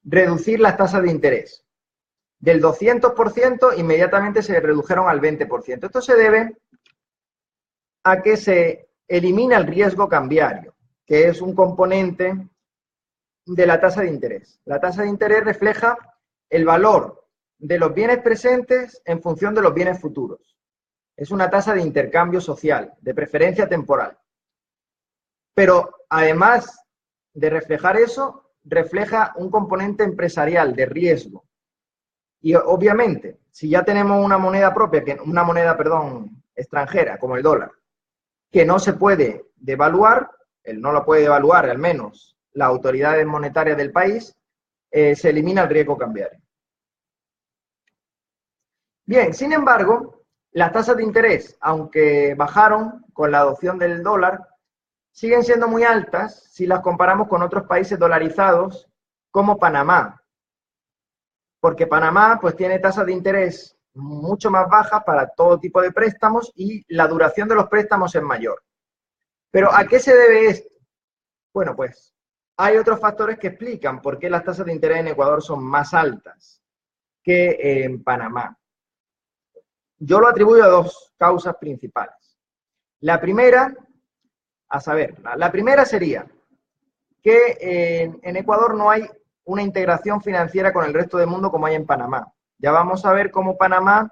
reducir las tasas de interés. Del 200% inmediatamente se redujeron al 20%. Esto se debe a que se elimina el riesgo cambiario, que es un componente de la tasa de interés. La tasa de interés refleja el valor de los bienes presentes en función de los bienes futuros. Es una tasa de intercambio social, de preferencia temporal. Pero además de reflejar eso, refleja un componente empresarial de riesgo. Y obviamente, si ya tenemos una moneda propia, extranjera, como el dólar, que no se puede devaluar, él no lo puede devaluar, al menos las autoridades monetarias del país, se elimina el riesgo cambiario. Bien, sin embargo, las tasas de interés, aunque bajaron con la adopción del dólar, siguen siendo muy altas si las comparamos con otros países dolarizados como Panamá, porque Panamá pues tiene tasas de interés mucho más bajas para todo tipo de préstamos y la duración de los préstamos es mayor. Pero ¿a qué se debe esto? Bueno, pues hay otros factores que explican por qué las tasas de interés en Ecuador son más altas que en Panamá. Yo lo atribuyo a dos causas principales. La primera, la primera sería que en Ecuador no hay una integración financiera con el resto del mundo como hay en Panamá. Ya vamos a ver cómo Panamá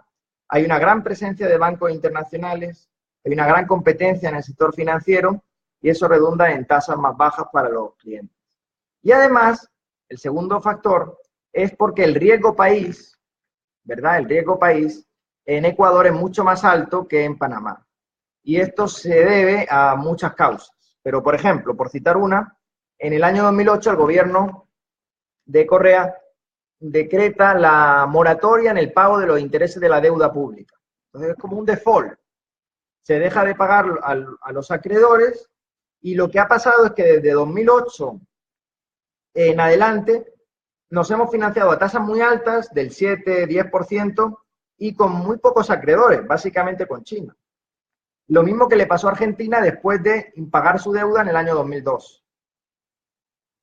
hay una gran presencia de bancos internacionales, hay una gran competencia en el sector financiero y eso redunda en tasas más bajas para los clientes. Y además, el segundo factor es porque el riesgo país, ¿verdad? El riesgo país en Ecuador es mucho más alto que en Panamá. Y esto se debe a muchas causas. Pero, por ejemplo, por citar una, en el año 2008 el gobierno de Correa decreta la moratoria en el pago de los intereses de la deuda pública. Entonces es como un default. Se deja de pagar a los acreedores y lo que ha pasado es que desde 2008 en adelante nos hemos financiado a tasas muy altas, del 7-10%, y con muy pocos acreedores, básicamente con China. Lo mismo que le pasó a Argentina después de impagar su deuda en el año 2002.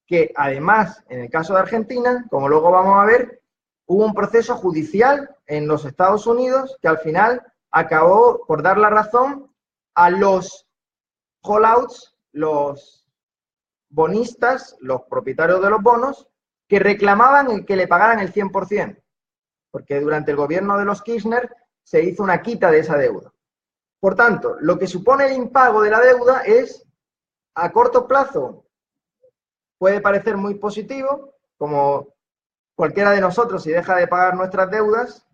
Que además, en el caso de Argentina, como luego vamos a ver, hubo un proceso judicial en los Estados Unidos que al final acabó por dar la razón a los holdouts, los bonistas, los propietarios de los bonos, que reclamaban que le pagaran el 100%, porque durante el gobierno de los Kirchner se hizo una quita de esa deuda. Por tanto, lo que supone el impago de la deuda es, a corto plazo, puede parecer muy positivo, como cualquiera de nosotros, si deja de pagar nuestras deudas,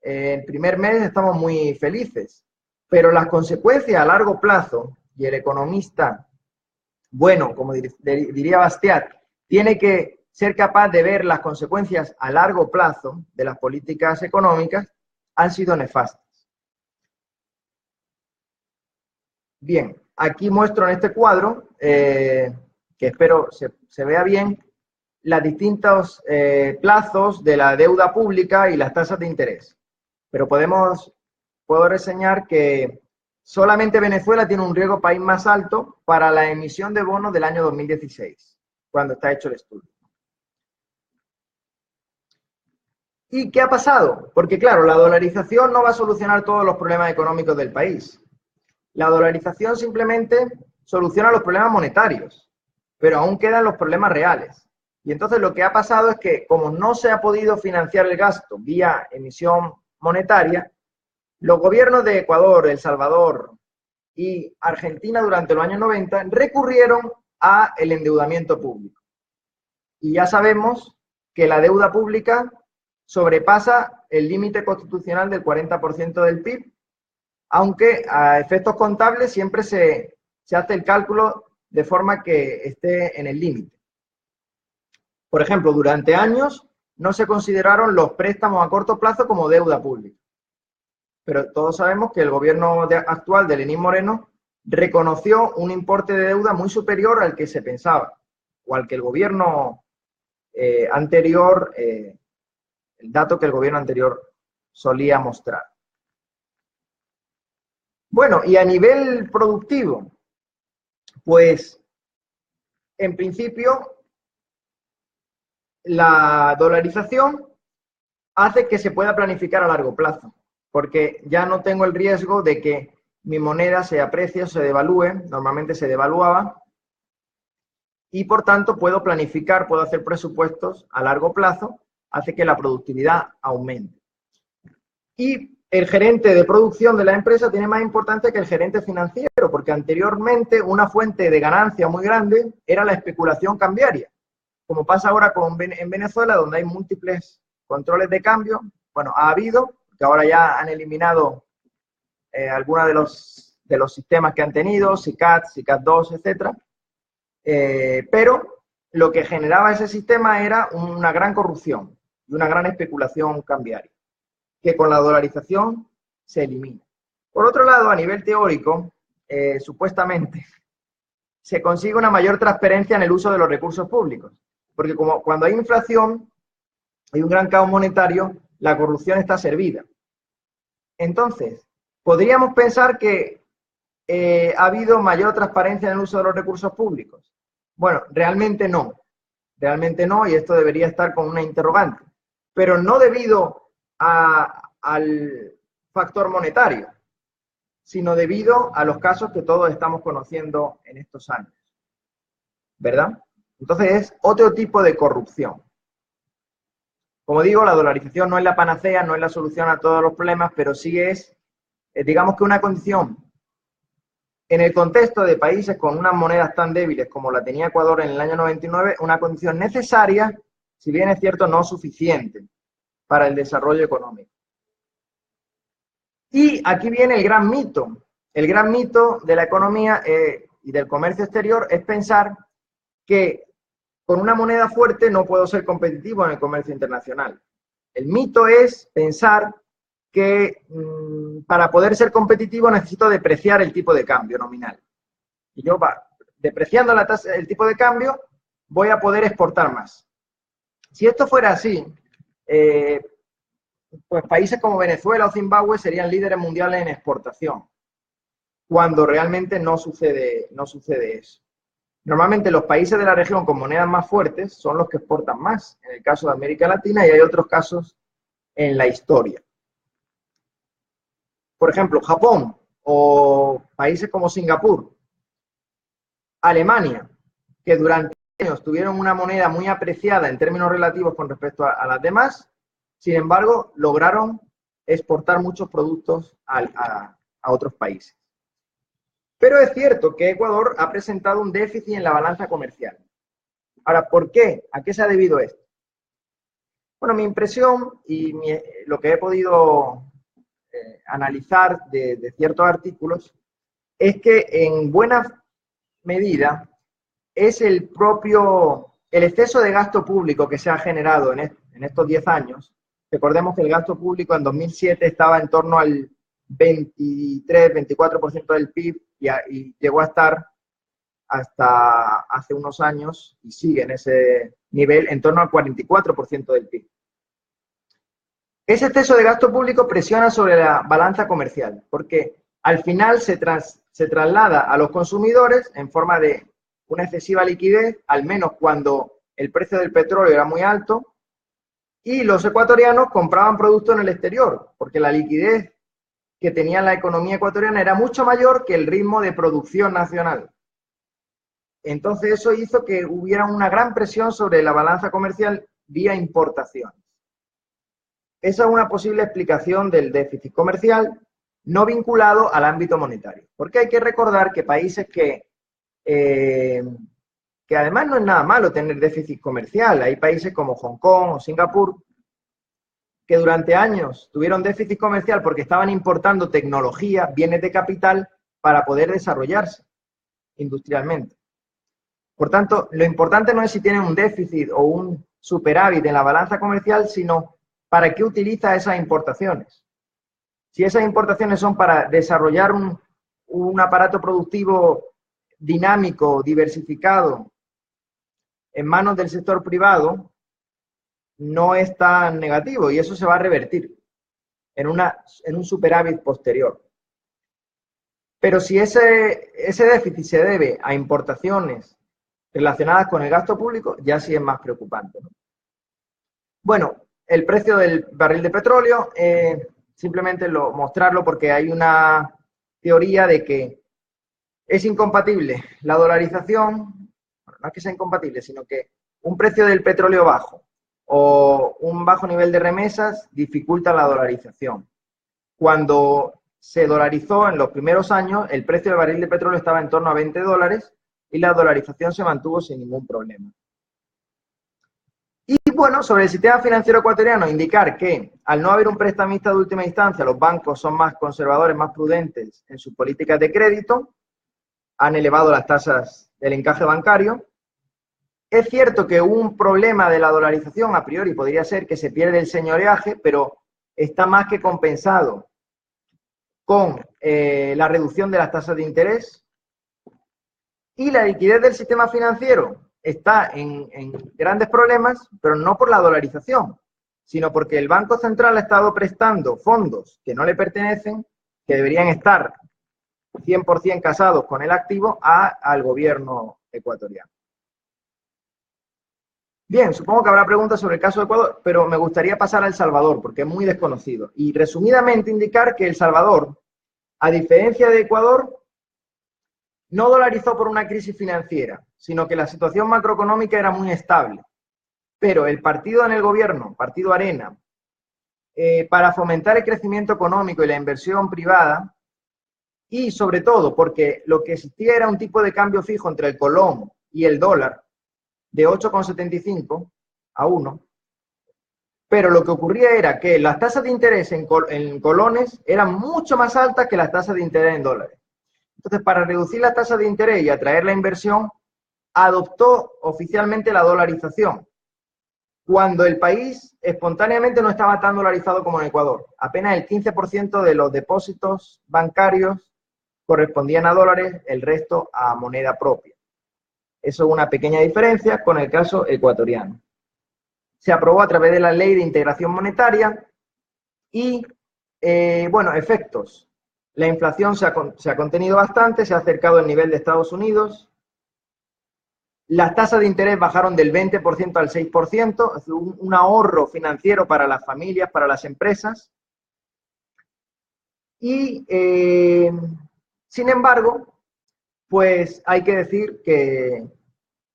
el primer mes estamos muy felices, pero las consecuencias a largo plazo, y el economista, bueno, como diría Bastiat, tiene que ser capaz de ver las consecuencias a largo plazo de las políticas económicas, han sido nefastas. Bien, aquí muestro en este cuadro, que espero se vea bien, los distintos plazos de la deuda pública y las tasas de interés. Pero puedo reseñar que solamente Venezuela tiene un riesgo país más alto para la emisión de bonos del año 2016, cuando está hecho el estudio. ¿Y qué ha pasado? Porque claro, la dolarización no va a solucionar todos los problemas económicos del país. La dolarización simplemente soluciona los problemas monetarios, pero aún quedan los problemas reales. Y entonces lo que ha pasado es que, como no se ha podido financiar el gasto vía emisión monetaria, los gobiernos de Ecuador, El Salvador y Argentina durante los años 90 recurrieron al endeudamiento público. Y ya sabemos que la deuda pública sobrepasa el límite constitucional del 40% del PIB, aunque a efectos contables siempre se hace el cálculo de forma que esté en el límite. Por ejemplo, durante años no se consideraron los préstamos a corto plazo como deuda pública. Pero todos sabemos que el gobierno actual de Lenín Moreno reconoció un importe de deuda muy superior al que se pensaba, o al que el gobierno anterior, el dato que el gobierno anterior solía mostrar. Bueno, y a nivel productivo, pues, en principio, la dolarización hace que se pueda planificar a largo plazo, porque ya no tengo el riesgo de que mi moneda se aprecie o se devalúe, normalmente se devaluaba, y por tanto puedo planificar, puedo hacer presupuestos a largo plazo, hace que la productividad aumente. Y el gerente de producción de la empresa tiene más importancia que el gerente financiero, porque anteriormente una fuente de ganancia muy grande era la especulación cambiaria, como pasa ahora en Venezuela, donde hay múltiples controles de cambio. Bueno, ha habido, que ahora ya han eliminado algunos de los sistemas que han tenido, SICAD, SICAD2, etcétera. Pero lo que generaba ese sistema era una gran corrupción y una gran especulación cambiaria, que con la dolarización se elimina. Por otro lado, a nivel teórico, supuestamente, se consigue una mayor transparencia en el uso de los recursos públicos, porque como cuando hay inflación, hay un gran caos monetario, la corrupción está servida. Entonces, podríamos pensar que ha habido mayor transparencia en el uso de los recursos públicos. Bueno, realmente no, y esto debería estar con una interrogante, pero no debido al factor monetario, sino debido a los casos que todos estamos conociendo en estos años, ¿verdad? Entonces es otro tipo de corrupción. Como digo, la dolarización no es la panacea, no es la solución a todos los problemas, pero sí es, digamos que una condición en el contexto de países con unas monedas tan débiles como la tenía Ecuador en el año 99, una condición necesaria, si bien es cierto, no suficiente para el desarrollo económico. Y aquí viene el gran mito. El gran mito de la economía y del comercio exterior es pensar que con una moneda fuerte no puedo ser competitivo en el comercio internacional. El mito es pensar que para poder ser competitivo necesito depreciar el tipo de cambio nominal. Y yo, depreciando el tipo de cambio, voy a poder exportar más. Si esto fuera así, pues países como Venezuela o Zimbabue serían líderes mundiales en exportación, cuando realmente no sucede eso. Normalmente los países de la región con monedas más fuertes son los que exportan más, en el caso de América Latina, y hay otros casos en la historia. Por ejemplo, Japón o países como Singapur, Alemania, que durante años tuvieron una moneda muy apreciada en términos relativos con respecto a las demás, sin embargo, lograron exportar muchos productos a otros países. Pero es cierto que Ecuador ha presentado un déficit en la balanza comercial. Ahora, ¿por qué? ¿A qué se ha debido esto? Bueno, mi impresión y lo que he podido analizar de ciertos artículos es que en buena medida es el exceso de gasto público que se ha generado en estos 10 años. Recordemos que el gasto público en 2007 estaba en torno al 23-24% del PIB y llegó a estar hasta hace unos años, y sigue en ese nivel, en torno al 44% del PIB. Ese exceso de gasto público presiona sobre la balanza comercial, porque al final se traslada a los consumidores en forma de una excesiva liquidez, al menos cuando el precio del petróleo era muy alto, y los ecuatorianos compraban productos en el exterior, porque la liquidez que tenía la economía ecuatoriana era mucho mayor que el ritmo de producción nacional. Entonces eso hizo que hubiera una gran presión sobre la balanza comercial vía importaciones. Esa es una posible explicación del déficit comercial no vinculado al ámbito monetario. Porque hay que recordar que países que además no es nada malo tener déficit comercial. Hay países como Hong Kong o Singapur que durante años tuvieron déficit comercial porque estaban importando tecnología, bienes de capital para poder desarrollarse industrialmente. Por tanto, lo importante no es si tienen un déficit o un superávit en la balanza comercial, sino para qué utiliza esas importaciones. Si esas importaciones son para desarrollar un aparato productivo dinámico, diversificado, en manos del sector privado, no es tan negativo y eso se va a revertir en un superávit posterior. Pero si ese déficit se debe a importaciones relacionadas con el gasto público, ya sí es más preocupante, ¿no? Bueno, el precio del barril de petróleo, simplemente mostrarlo porque hay una teoría de que es incompatible la dolarización, bueno, no es que sea incompatible, sino que un precio del petróleo bajo o un bajo nivel de remesas dificulta la dolarización. Cuando se dolarizó en los primeros años, el precio del barril de petróleo estaba en torno a $20 y la dolarización se mantuvo sin ningún problema. Y bueno, sobre el sistema financiero ecuatoriano, indicar que al no haber un prestamista de última instancia, los bancos son más conservadores, más prudentes en sus políticas de crédito, han elevado las tasas del encaje bancario. Es cierto que un problema de la dolarización a priori podría ser que se pierde el señoreaje, pero está más que compensado con la reducción de las tasas de interés, y la liquidez del sistema financiero está en grandes problemas, pero no por la dolarización, sino porque el Banco Central ha estado prestando fondos que no le pertenecen, que deberían estar 100% casados con el activo, al gobierno ecuatoriano. Bien, supongo que habrá preguntas sobre el caso de Ecuador, pero me gustaría pasar a El Salvador, porque es muy desconocido. Y resumidamente indicar que El Salvador, a diferencia de Ecuador, no dolarizó por una crisis financiera, sino que la situación macroeconómica era muy estable. Pero el partido en el gobierno, Partido Arena, para fomentar el crecimiento económico y la inversión privada, y sobre todo porque lo que existía era un tipo de cambio fijo entre el colón y el dólar de 8,75 a 1, pero lo que ocurría era que las tasas de interés en colones eran mucho más altas que las tasas de interés en dólares. Entonces, para reducir las tasas de interés y atraer la inversión, adoptó oficialmente la dolarización, cuando el país espontáneamente no estaba tan dolarizado como en Ecuador. Apenas el 15% de los depósitos bancarios correspondían a dólares, el resto a moneda propia. Eso es una pequeña diferencia con el caso ecuatoriano. Se aprobó a través de la Ley de Integración Monetaria y, bueno, efectos. La inflación se ha contenido bastante, se ha acercado al nivel de Estados Unidos. Las tasas de interés bajaron del 20% al 6%, es un ahorro financiero para las familias, para las empresas. Y, sin embargo, pues hay que decir que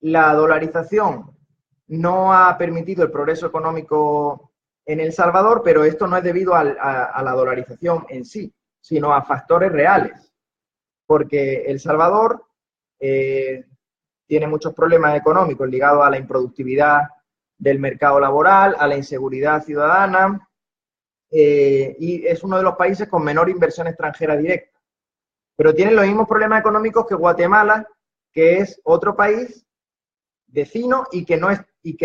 la dolarización no ha permitido el progreso económico en El Salvador, pero esto no es debido a la dolarización en sí, sino a factores reales, porque El Salvador tiene muchos problemas económicos ligados a la improductividad del mercado laboral, a la inseguridad ciudadana, y es uno de los países con menor inversión extranjera directa. Pero tienen los mismos problemas económicos que Guatemala, que es otro país vecino y que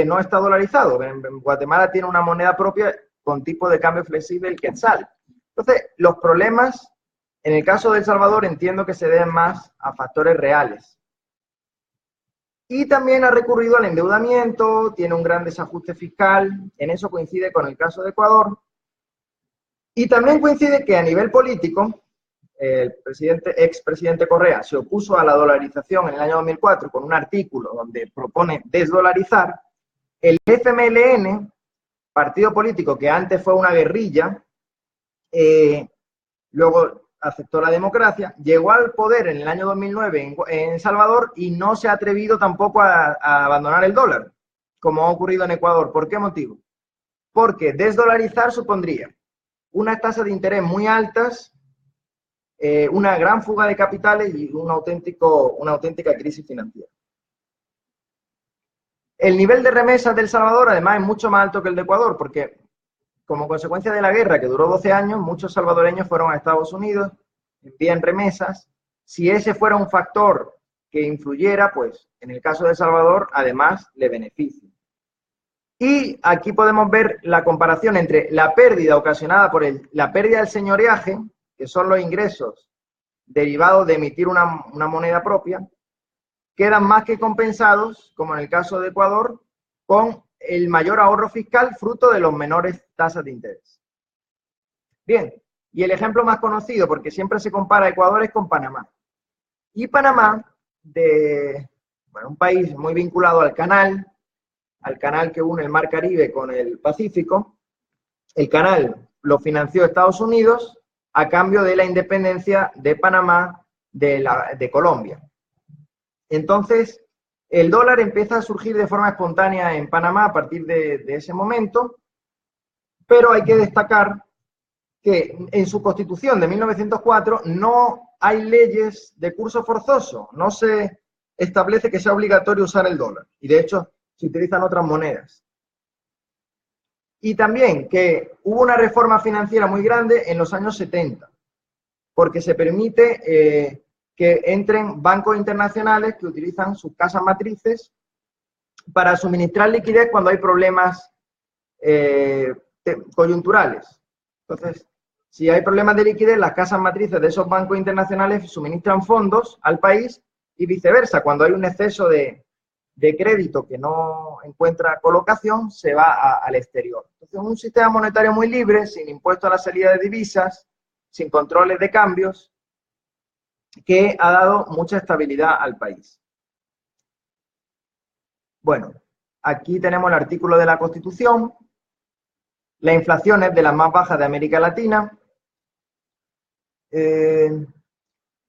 no está dolarizado. En Guatemala tiene una moneda propia con tipo de cambio flexible, el quetzal. Entonces, los problemas, en el caso de El Salvador, entiendo que se deben más a factores reales. Y también ha recurrido al endeudamiento, tiene un gran desajuste fiscal, en eso coincide con el caso de Ecuador. Y también coincide que a nivel político, el expresidente Correa se opuso a la dolarización en el año 2004 con un artículo donde propone desdolarizar. El FMLN, partido político que antes fue una guerrilla, luego aceptó la democracia, llegó al poder en el año 2009 en Salvador y no se ha atrevido tampoco a abandonar el dólar, como ha ocurrido en Ecuador. ¿Por qué motivo? Porque desdolarizar supondría unas tasas de interés muy altas, una gran fuga de capitales y una auténtica crisis financiera. El nivel de remesas de El Salvador, además, es mucho más alto que el de Ecuador, porque como consecuencia de la guerra, que duró 12 años, muchos salvadoreños fueron a Estados Unidos, envían remesas. Si ese fuera un factor que influyera, pues en el caso de El Salvador, además, le beneficia. Y aquí podemos ver la comparación entre la pérdida ocasionada por la pérdida del señoreaje, que son los ingresos derivados de emitir una moneda propia, quedan más que compensados, como en el caso de Ecuador, con el mayor ahorro fiscal fruto de los menores tasas de interés. Bien, y el ejemplo más conocido, porque siempre se compara Ecuador, es con Panamá. Y Panamá, un país muy vinculado al canal que une el Mar Caribe con el Pacífico, el canal lo financió Estados Unidos a cambio de la independencia de Panamá de Colombia. Entonces, el dólar empieza a surgir de forma espontánea en Panamá a partir de ese momento, pero hay que destacar que en su constitución de 1904 no hay leyes de curso forzoso, no se establece que sea obligatorio usar el dólar, y de hecho se utilizan otras monedas. Y también que hubo una reforma financiera muy grande en los años 70, porque se permite que entren bancos internacionales que utilizan sus casas matrices para suministrar liquidez cuando hay problemas coyunturales. Entonces, si hay problemas de liquidez, las casas matrices de esos bancos internacionales suministran fondos al país y viceversa. Cuando hay un exceso de crédito que no encuentra colocación, se va al exterior. Entonces, un sistema monetario muy libre, sin impuesto a la salida de divisas, sin controles de cambios, que ha dado mucha estabilidad al país. Bueno, Aquí tenemos el artículo de la Constitución. La inflación es de las más bajas de América Latina.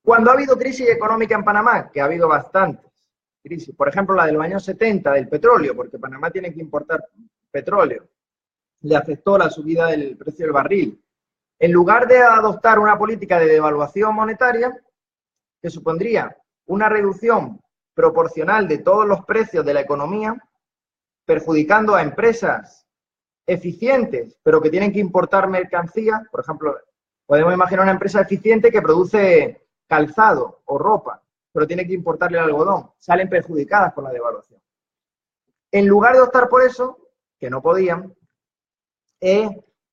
Cuando ha habido crisis económica en Panamá, que ha habido bastantes crisis, por ejemplo la de los años 70 del petróleo, porque Panamá tiene que importar petróleo, le afectó la subida del precio del barril. En lugar de adoptar una política de devaluación monetaria, que supondría una reducción proporcional de todos los precios de la economía, perjudicando a empresas eficientes, pero que tienen que importar mercancía, por ejemplo, podemos imaginar una empresa eficiente que produce calzado o ropa, pero tiene que importarle el algodón, salen perjudicadas por la devaluación. En lugar de optar por eso, que no podían,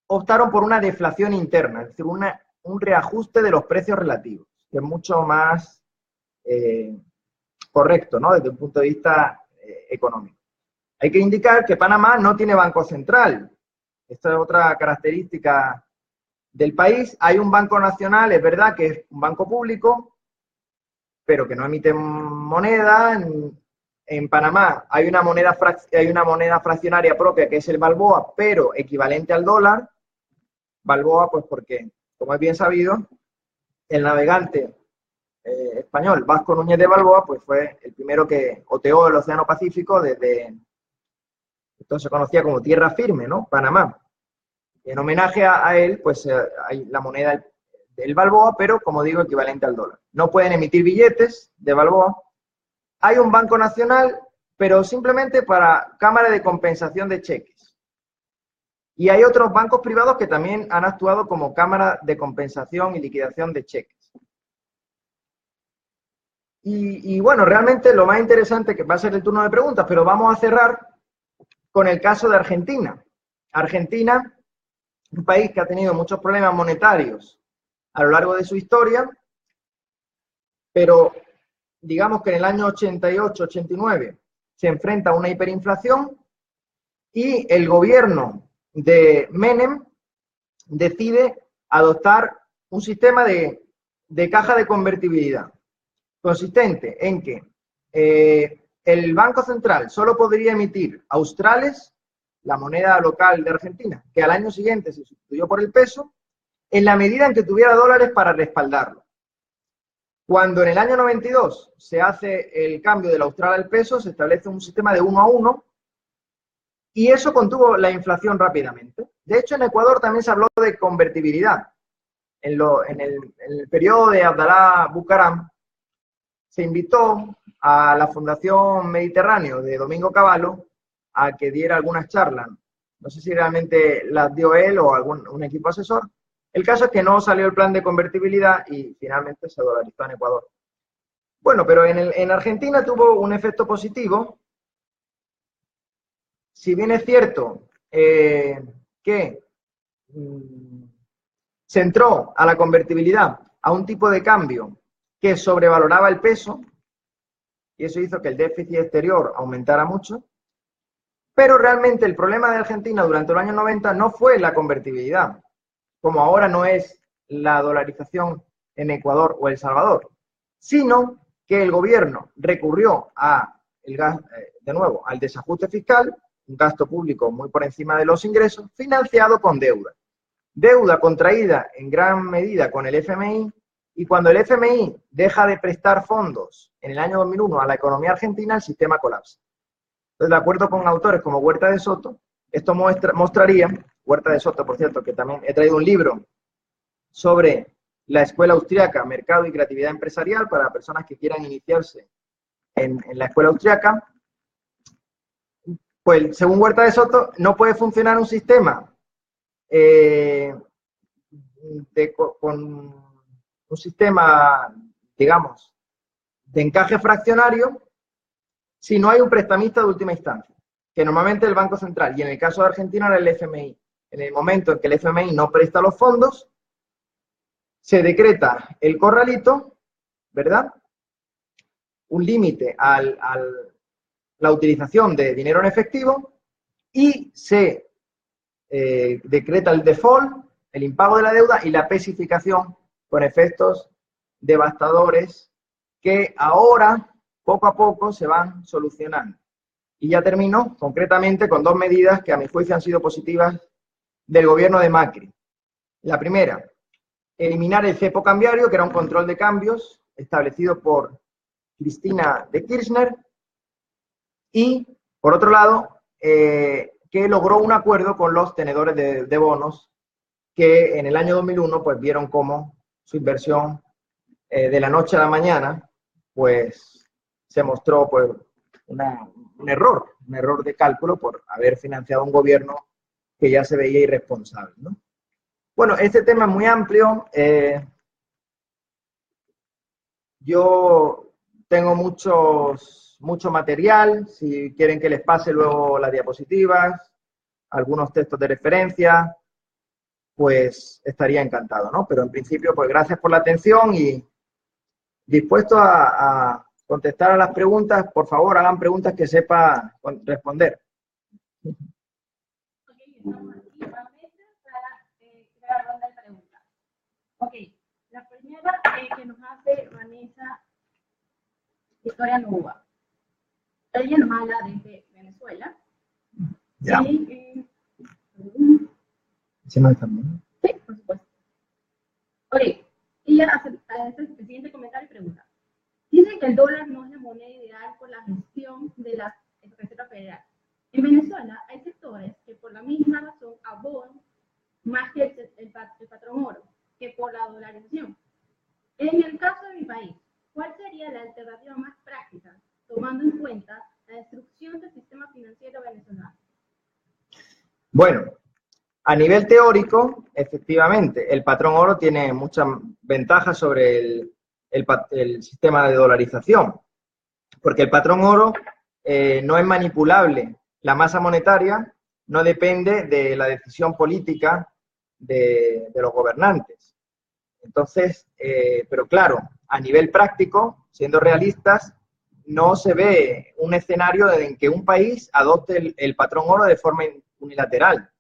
optaron por una deflación interna, es decir, un reajuste de los precios relativos, que es mucho más correcto, ¿no?, desde un punto de vista económico. Hay que indicar que Panamá no tiene banco central. Esta es otra característica del país. Hay un banco nacional, es verdad que es un banco público, pero que no emite moneda. En Panamá hay una moneda fraccionaria propia que es el balboa, pero equivalente al dólar. Balboa, pues porque, como es bien sabido, el navegante español Vasco Núñez de Balboa, pues fue el primero que oteó el Océano Pacífico desde, esto se conocía como tierra firme, ¿no?, Panamá. En homenaje a él, pues hay la moneda del Balboa, pero como digo, equivalente al dólar. No pueden emitir billetes de Balboa. Hay un banco nacional, pero simplemente para cámara de compensación de cheques. Y hay otros bancos privados que también han actuado como cámara de compensación y liquidación de cheques. Y bueno, realmente lo más interesante, que va a ser el turno de preguntas, pero vamos a cerrar con el caso de Argentina. Argentina, un país que ha tenido muchos problemas monetarios a lo largo de su historia, pero digamos que en el año 88-89 se enfrenta a una hiperinflación y el gobierno de Menem decide adoptar un sistema de caja de convertibilidad, consistente en que el Banco Central solo podría emitir australes, la moneda local de Argentina, que al año siguiente se sustituyó por el peso, en la medida en que tuviera dólares para respaldarlo. Cuando en el año 92 se hace el cambio del austral al peso, se establece un sistema de 1 a 1 y eso contuvo la inflación rápidamente. De hecho, en Ecuador también se habló de convertibilidad. En el periodo de Abdalá Bucaram se invitó a la Fundación Mediterráneo de Domingo Cavallo a que diera algunas charlas. No sé si realmente las dio él o un equipo asesor. El caso es que no salió el plan de convertibilidad y finalmente se dolarizó en Ecuador. Bueno, pero en Argentina tuvo un efecto positivo. Si bien es cierto que se entró a la convertibilidad a un tipo de cambio que sobrevaloraba el peso, y eso hizo que el déficit exterior aumentara mucho, pero realmente el problema de Argentina durante los años 90 no fue la convertibilidad, como ahora no es la dolarización en Ecuador o El Salvador, sino que el gobierno recurrió de nuevo al desajuste fiscal, un gasto público muy por encima de los ingresos, financiado con deuda. Deuda contraída en gran medida con el FMI, y cuando el FMI deja de prestar fondos en el año 2001 a la economía argentina, el sistema colapsa. Entonces, de acuerdo con autores como Huerta de Soto, esto mostraría, Huerta de Soto, por cierto, que también he traído un libro sobre la escuela austriaca, Mercado y Creatividad Empresarial, para personas que quieran iniciarse en la escuela austriaca. Pues, según Huerta de Soto, no puede funcionar un sistema con un sistema, digamos, de encaje fraccionario si no hay un prestamista de última instancia, que normalmente es el Banco Central, y en el caso de Argentina era el FMI. En el momento en que el FMI no presta los fondos, se decreta el corralito, ¿verdad? Un límite a la utilización de dinero en efectivo y se decreta el default, el impago de la deuda y la pesificación con efectos devastadores que ahora, poco a poco, se van solucionando. Y ya termino concretamente con dos medidas que a mi juicio han sido positivas del gobierno de Macri. La primera, eliminar el cepo cambiario, que era un control de cambios establecido por Cristina de Kirchner, y, por otro lado, que logró un acuerdo con los tenedores de bonos que en el año 2001 pues vieron cómo su inversión de la noche a la mañana pues se mostró pues un error de cálculo por haber financiado un gobierno que ya se veía irresponsable, ¿no? Bueno, este tema es muy amplio. Yo tengo mucho material, si quieren que les pase luego las diapositivas, algunos textos de referencia, pues estaría encantado, ¿no? Pero en principio, pues gracias por la atención y dispuesto a contestar a las preguntas. Por favor, hagan preguntas que sepa responder. Ok, estamos aquí nuevamente para la ronda de preguntas. Ok, la primera que nos hace Vanessa Victoria Nova. Ella nos habla desde Venezuela. Ya. ¿Sí me están viendo? Sí, por supuesto. Ok, ella hace el siguiente comentario y pregunta. Dice que el dólar no es la moneda ideal por la gestión de la Reserva Federal. En Venezuela hay sectores que por la misma razón abogan más que el patrón oro que por la dolarización. En el caso de mi país, ¿cuál sería la alternativa más práctica, tomando en cuenta la destrucción del sistema financiero venezolano? Bueno, a nivel teórico, efectivamente, el patrón oro tiene muchas ventajas sobre el sistema de dolarización, porque el patrón oro no es manipulable. La masa monetaria no depende de la decisión política de los gobernantes. Entonces, pero claro, a nivel práctico, siendo realistas, no se ve un escenario en que un país adopte el patrón oro de forma unilateral,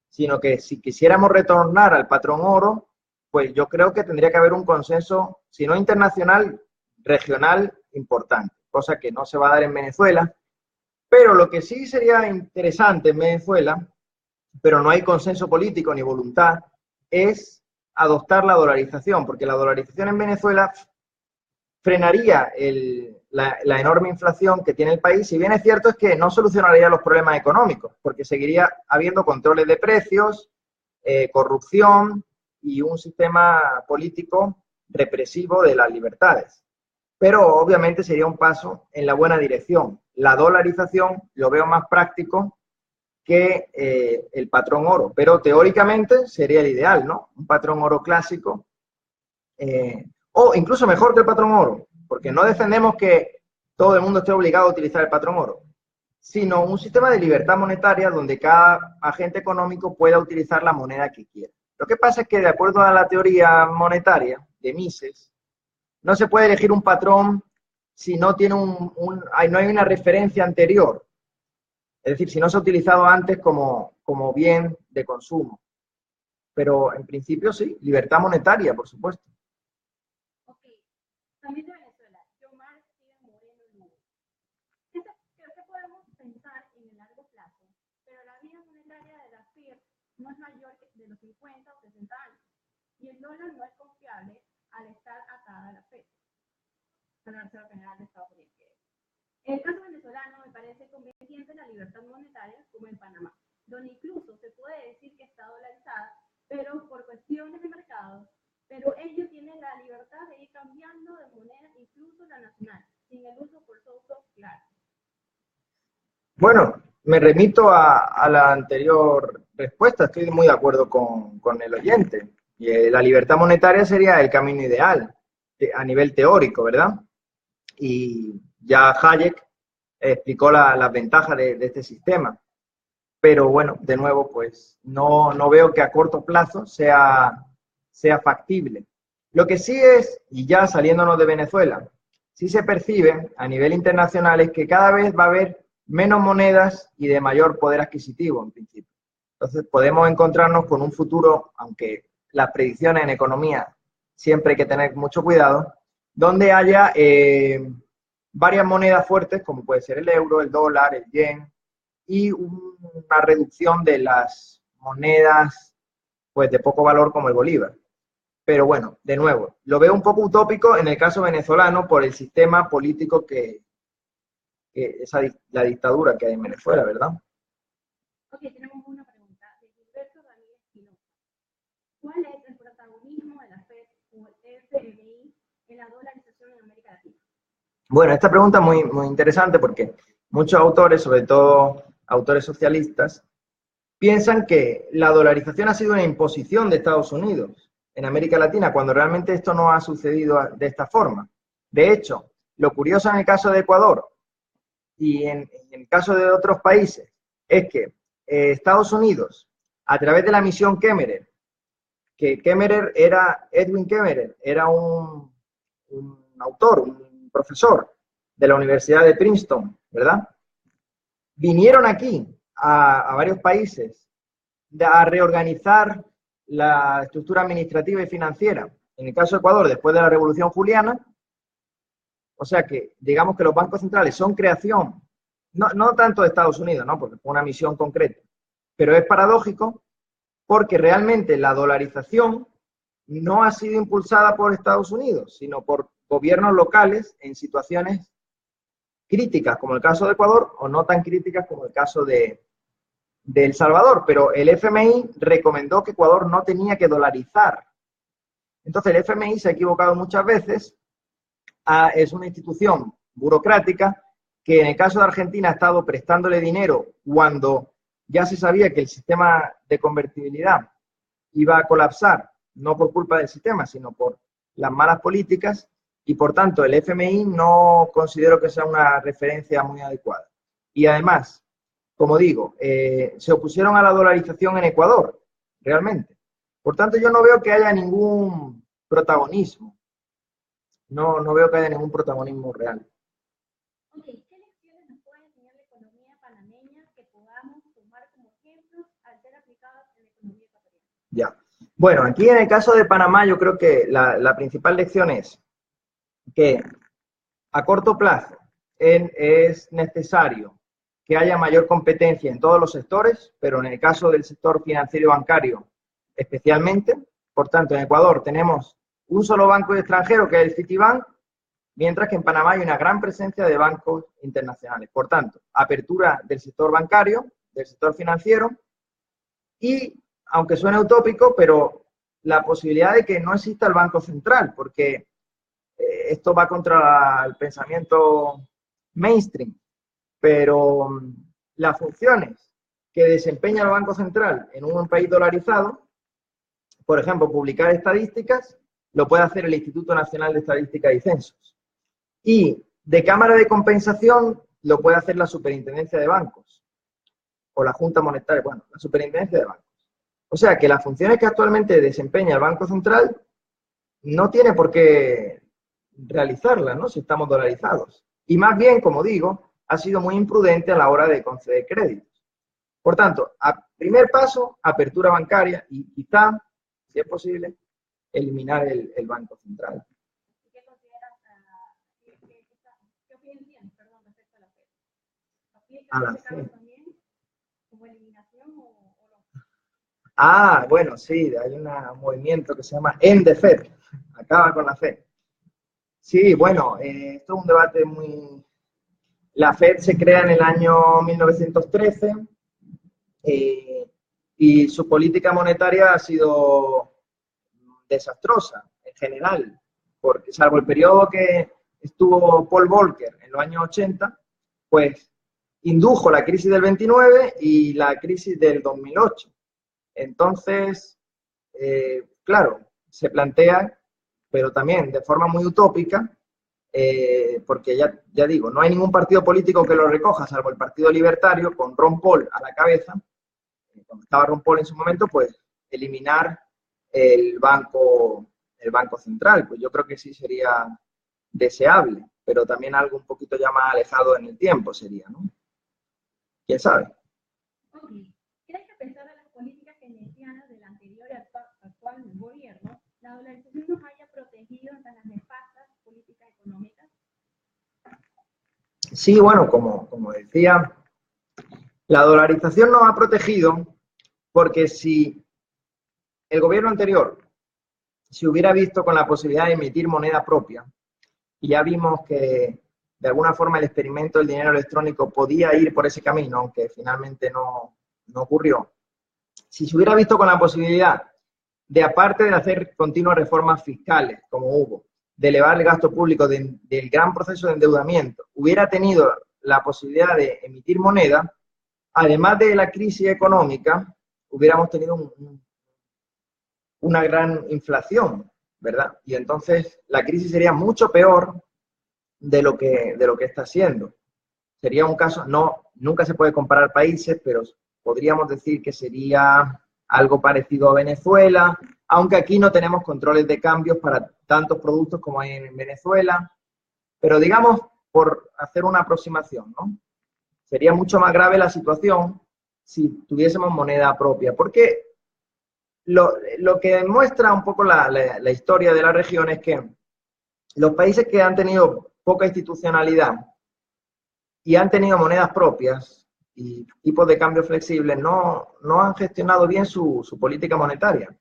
sino que si quisiéramos retornar al patrón oro, pues yo creo que tendría que haber un consenso, si no internacional, regional importante, cosa que no se va a dar en Venezuela. Pero lo que sí sería interesante en Venezuela, pero no hay consenso político ni voluntad, es adoptar la dolarización, porque la dolarización en Venezuela frenaría la enorme inflación que tiene el país. Si bien es cierto es que no solucionaría los problemas económicos, porque seguiría habiendo controles de precios, corrupción y un sistema político represivo de las libertades. Pero obviamente sería un paso en la buena dirección. La dolarización lo veo más práctico que el patrón oro, pero teóricamente sería el ideal, ¿no? Un patrón oro clásico, o incluso mejor que el patrón oro, porque no defendemos que todo el mundo esté obligado a utilizar el patrón oro, sino un sistema de libertad monetaria donde cada agente económico pueda utilizar la moneda que quiera. Lo que pasa es que, de acuerdo a la teoría monetaria de Mises, no se puede elegir un patrón si no tiene no hay una referencia anterior. Es decir, si no se ha utilizado antes como bien de consumo. Pero en principio sí, libertad monetaria, por supuesto. Ok, también de Venezuela, Yomar Steven Moreno Lugo. Creo que podemos pensar en el largo plazo, pero la vida monetaria de la FIR no es mayor de los 50 o 60 años, y el dólar no es confiable al estar atada a la FED, a la Reserva Federal de Estados Unidos. En el caso venezolano me parece conveniente la libertad monetaria como en Panamá, donde incluso se puede decir que está dolarizada, pero por cuestiones de mercado, pero ellos tienen la libertad de ir cambiando de moneda, incluso la nacional, sin el uso forzoso, claro. Bueno, me remito a la anterior respuesta, estoy muy de acuerdo con el oyente. Y la libertad monetaria sería el camino ideal a nivel teórico, ¿verdad? Y ya Hayek explicó las ventajas de este sistema. Pero bueno, de nuevo, pues no veo que a corto plazo sea factible. Lo que sí es, y ya saliéndonos de Venezuela, sí se percibe a nivel internacional es que cada vez va a haber menos monedas y de mayor poder adquisitivo, en principio. Entonces podemos encontrarnos con un futuro, aunque las predicciones en economía siempre hay que tener mucho cuidado, donde haya varias monedas fuertes, como puede ser el euro, el dólar, el yen, y una reducción de las monedas pues, de poco valor como el bolívar. Pero bueno, de nuevo, lo veo un poco utópico en el caso venezolano por el sistema político la dictadura que hay en Venezuela, ¿verdad? Ok, tenemos una pregunta de Gilberto Ramírez Espinosa. ¿Cuál es el protagonismo de la FED o el FMI en la dolarización en América Latina? Bueno, esta pregunta es muy, muy interesante porque muchos autores, sobre todo autores socialistas, piensan que la dolarización ha sido una imposición de Estados Unidos en América Latina, cuando realmente esto no ha sucedido de esta forma. De hecho, lo curioso en el caso de Ecuador y en el caso de otros países es que Estados Unidos, a través de la misión Kemmerer, que Edwin Kemmerer era un autor, un profesor de la Universidad de Princeton, ¿verdad? Vinieron aquí a varios países a reorganizar la estructura administrativa y financiera. En el caso de Ecuador, después de la Revolución Juliana, o sea que digamos que los bancos centrales son creación, no tanto de Estados Unidos, ¿no? Porque fue una misión concreta, pero es paradójico porque realmente la dolarización no ha sido impulsada por Estados Unidos, sino por gobiernos locales en situaciones críticas, como el caso de Ecuador, o no tan críticas como el caso de El Salvador. Pero el FMI recomendó que Ecuador no tenía que dolarizar. Entonces el FMI se ha equivocado muchas veces. Es una institución burocrática que en el caso de Argentina ha estado prestándole dinero cuando ya se sabía que el sistema de convertibilidad iba a colapsar, no por culpa del sistema, sino por las malas políticas, y por tanto el FMI no considero que sea una referencia muy adecuada. Y además, como digo, se opusieron a la dolarización en Ecuador, realmente. Por tanto, yo no veo que haya ningún protagonismo. No veo que haya ningún protagonismo real. Ok, ¿qué lecciones nos puede enseñar la economía panameña que podamos tomar como ejemplos al ser aplicadas en la economía ecuatoriana? Ya. Bueno, aquí en el caso de Panamá yo creo que la principal lección es que a corto plazo es necesario que haya mayor competencia en todos los sectores, pero en el caso del sector financiero y bancario especialmente. Por tanto, en Ecuador tenemos un solo banco extranjero, que es el Citibank, mientras que en Panamá hay una gran presencia de bancos internacionales. Por tanto, apertura del sector bancario, del sector financiero, y, aunque suene utópico, pero la posibilidad de que no exista el Banco Central, porque esto va contra el pensamiento mainstream, pero las funciones que desempeña el Banco Central en un país dolarizado, por ejemplo, publicar estadísticas, lo puede hacer el Instituto Nacional de Estadística y Censos. Y de cámara de compensación lo puede hacer la Superintendencia de Bancos o la Junta Monetaria, bueno, la Superintendencia de Bancos. O sea que las funciones que actualmente desempeña el Banco Central no tiene por qué realizarlas, ¿no? Si estamos dolarizados. Y más bien, como digo, ha sido muy imprudente a la hora de conceder créditos. Por tanto, primer paso, apertura bancaria y quizá, si es posible, eliminar el Banco Central. ¿Qué consideras, qué opinión tienes, perdón, respecto a la FED? ¿Aplica A en la este caso fe. también como eliminación o no? Bueno, sí, hay un movimiento que se llama End the Fed, acaba con la Fed. Sí, bueno, esto es un debate muy... La Fed se crea en el año 1913 y su política monetaria ha sido desastrosa en general, porque salvo el periodo que estuvo Paul Volcker en los años 80, pues indujo la crisis del 29 y la crisis del 2008. Entonces, claro, se plantea, pero también de forma muy utópica, porque ya digo, no hay ningún partido político que lo recoja, salvo el Partido Libertario, con Ron Paul a la cabeza, cuando estaba Ron Paul en su momento, pues eliminar el banco central. Pues yo creo que sí sería deseable, pero también algo un poquito ya más alejado en el tiempo sería, ¿no? ¿Quién sabe? Ok. ¿Crees que a pesar de las políticas keynesianas del anterior y actual gobierno, la dolarización nos haya protegido ante las nefastas políticas económicas? Sí, bueno, como decía, la dolarización nos ha protegido porque si el gobierno anterior se hubiera visto con la posibilidad de emitir moneda propia, y ya vimos que de alguna forma el experimento del dinero electrónico podía ir por ese camino, aunque finalmente no ocurrió. Si se hubiera visto con la posibilidad de, aparte de hacer continuas reformas fiscales, como hubo, de elevar el gasto público, del gran proceso de endeudamiento, hubiera tenido la posibilidad de emitir moneda, además de la crisis económica, hubiéramos tenido una gran inflación, ¿verdad? Y entonces la crisis sería mucho peor de lo que está siendo. Sería un caso, nunca se puede comparar países, pero podríamos decir que sería algo parecido a Venezuela, aunque aquí no tenemos controles de cambios para tantos productos como hay en Venezuela, pero digamos, por hacer una aproximación, ¿no? Sería mucho más grave la situación si tuviésemos moneda propia, porque lo que demuestra un poco la historia de la región es que los países que han tenido poca institucionalidad y han tenido monedas propias y tipos de cambio flexibles, no han gestionado bien su política monetaria.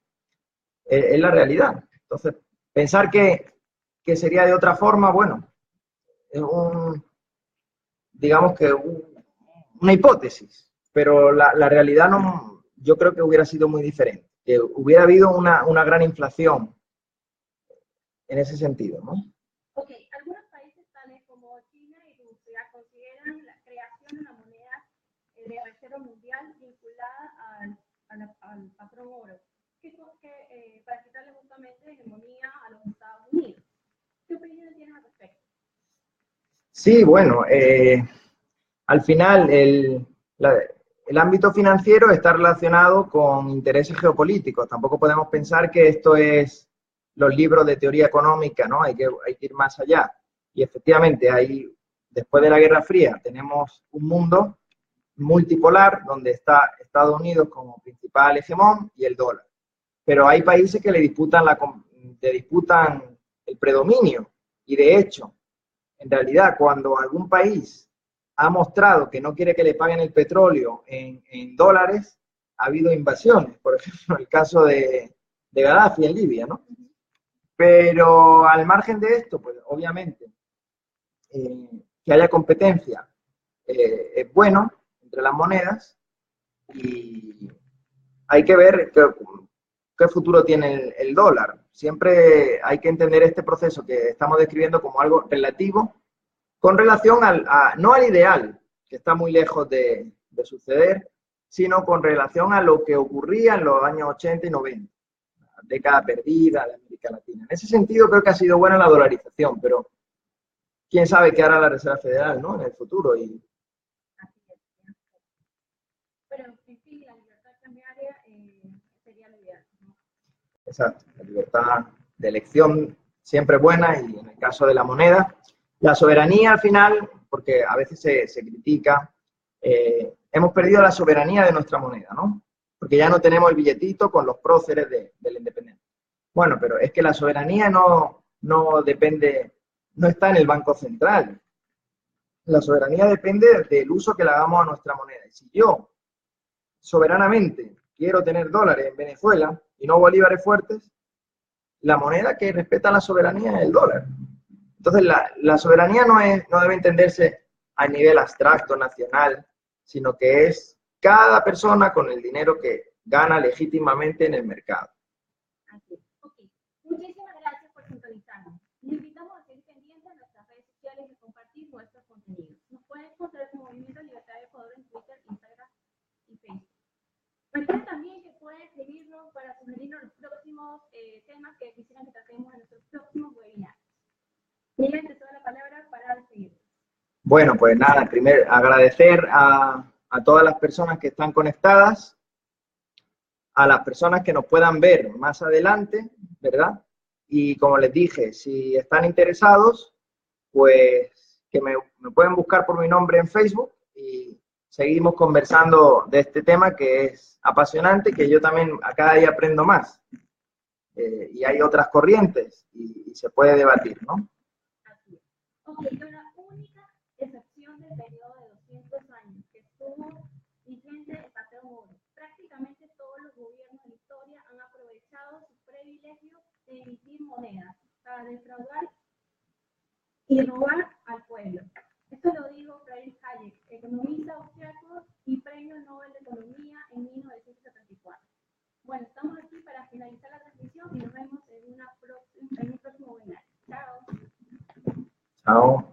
Es la realidad. Entonces, pensar que sería de otra forma, bueno, es digamos que una hipótesis, pero la realidad no, yo creo que hubiera sido muy diferente, que hubiera habido una gran inflación en ese sentido, ¿no? Ok, algunos países tales como China y Rusia consideran la creación de una moneda de reserva mundial vinculada al patrón oro, para quitarle justamente hegemonía a los Estados Unidos. ¿Qué opinión tienes al respecto? Sí, bueno, al final el ámbito financiero está relacionado con intereses geopolíticos. Tampoco podemos pensar que esto es los libros de teoría económica, ¿no? Hay que ir más allá. Y efectivamente, después de la Guerra Fría, tenemos un mundo multipolar donde está Estados Unidos como principal hegemón y el dólar. Pero hay países que le disputan el predominio. Y de hecho, en realidad, cuando algún país ha mostrado que no quiere que le paguen el petróleo en dólares, ha habido invasiones. Por ejemplo, el caso de Gaddafi en Libia, ¿no? Pero al margen de esto, pues obviamente, que haya competencia es bueno entre las monedas y hay que ver qué futuro tiene el dólar. Siempre hay que entender este proceso que estamos describiendo como algo relativo con relación no al ideal, que está muy lejos de suceder, sino con relación a lo que ocurría en los años 80 y 90, la década perdida de América Latina. En ese sentido creo que ha sido buena la dolarización, pero quién sabe qué hará la Reserva Federal, ¿no? En el futuro. Pero en sí, la libertad cambiaria sería lo ideal, ¿no? Exacto, la libertad de elección siempre es buena y en el caso de la moneda, la soberanía al final, porque a veces se critica, hemos perdido la soberanía de nuestra moneda, ¿no? Porque ya no tenemos el billetito con los próceres de la independencia. Bueno, pero es que la soberanía no depende, no está en el Banco Central. La soberanía depende del uso que le hagamos a nuestra moneda. Y si yo soberanamente quiero tener dólares en Venezuela y no bolívares fuertes, la moneda que respeta la soberanía es el dólar. Entonces, la soberanía no debe entenderse a nivel abstracto, nacional, sino que es cada persona con el dinero que gana legítimamente en el mercado. Así es. Ok. Muchísimas gracias por sintonizarnos. Les invitamos a seguir pendientes de nuestras redes sociales y compartir nuestros contenidos. Nos pueden encontrar como Movimiento Libertad de Ecuador en Twitter, Instagram y Facebook. Recuerden también que pueden escribirnos para sugerirnos los próximos temas que quisieran que tratemos en nuestros próximos webinars. Miguel, te doy la palabra para despedirnos. Bueno, pues nada, primero agradecer a todas las personas que están conectadas, a las personas que nos puedan ver más adelante, ¿verdad? Y como les dije, si están interesados, pues que me pueden buscar por mi nombre en Facebook y seguimos conversando de este tema que es apasionante, que yo también a cada día aprendo más. Y hay otras corrientes y se puede debatir, ¿no? Así es. Ok, la única excepción de emitir monedas para defraudar y robar al pueblo. Esto lo dijo Friedrich Hayek, economista austriaco y premio Nobel de Economía en 1974. Bueno, estamos aquí para finalizar la transmisión y nos vemos en un próximo webinar. Chao. Chao.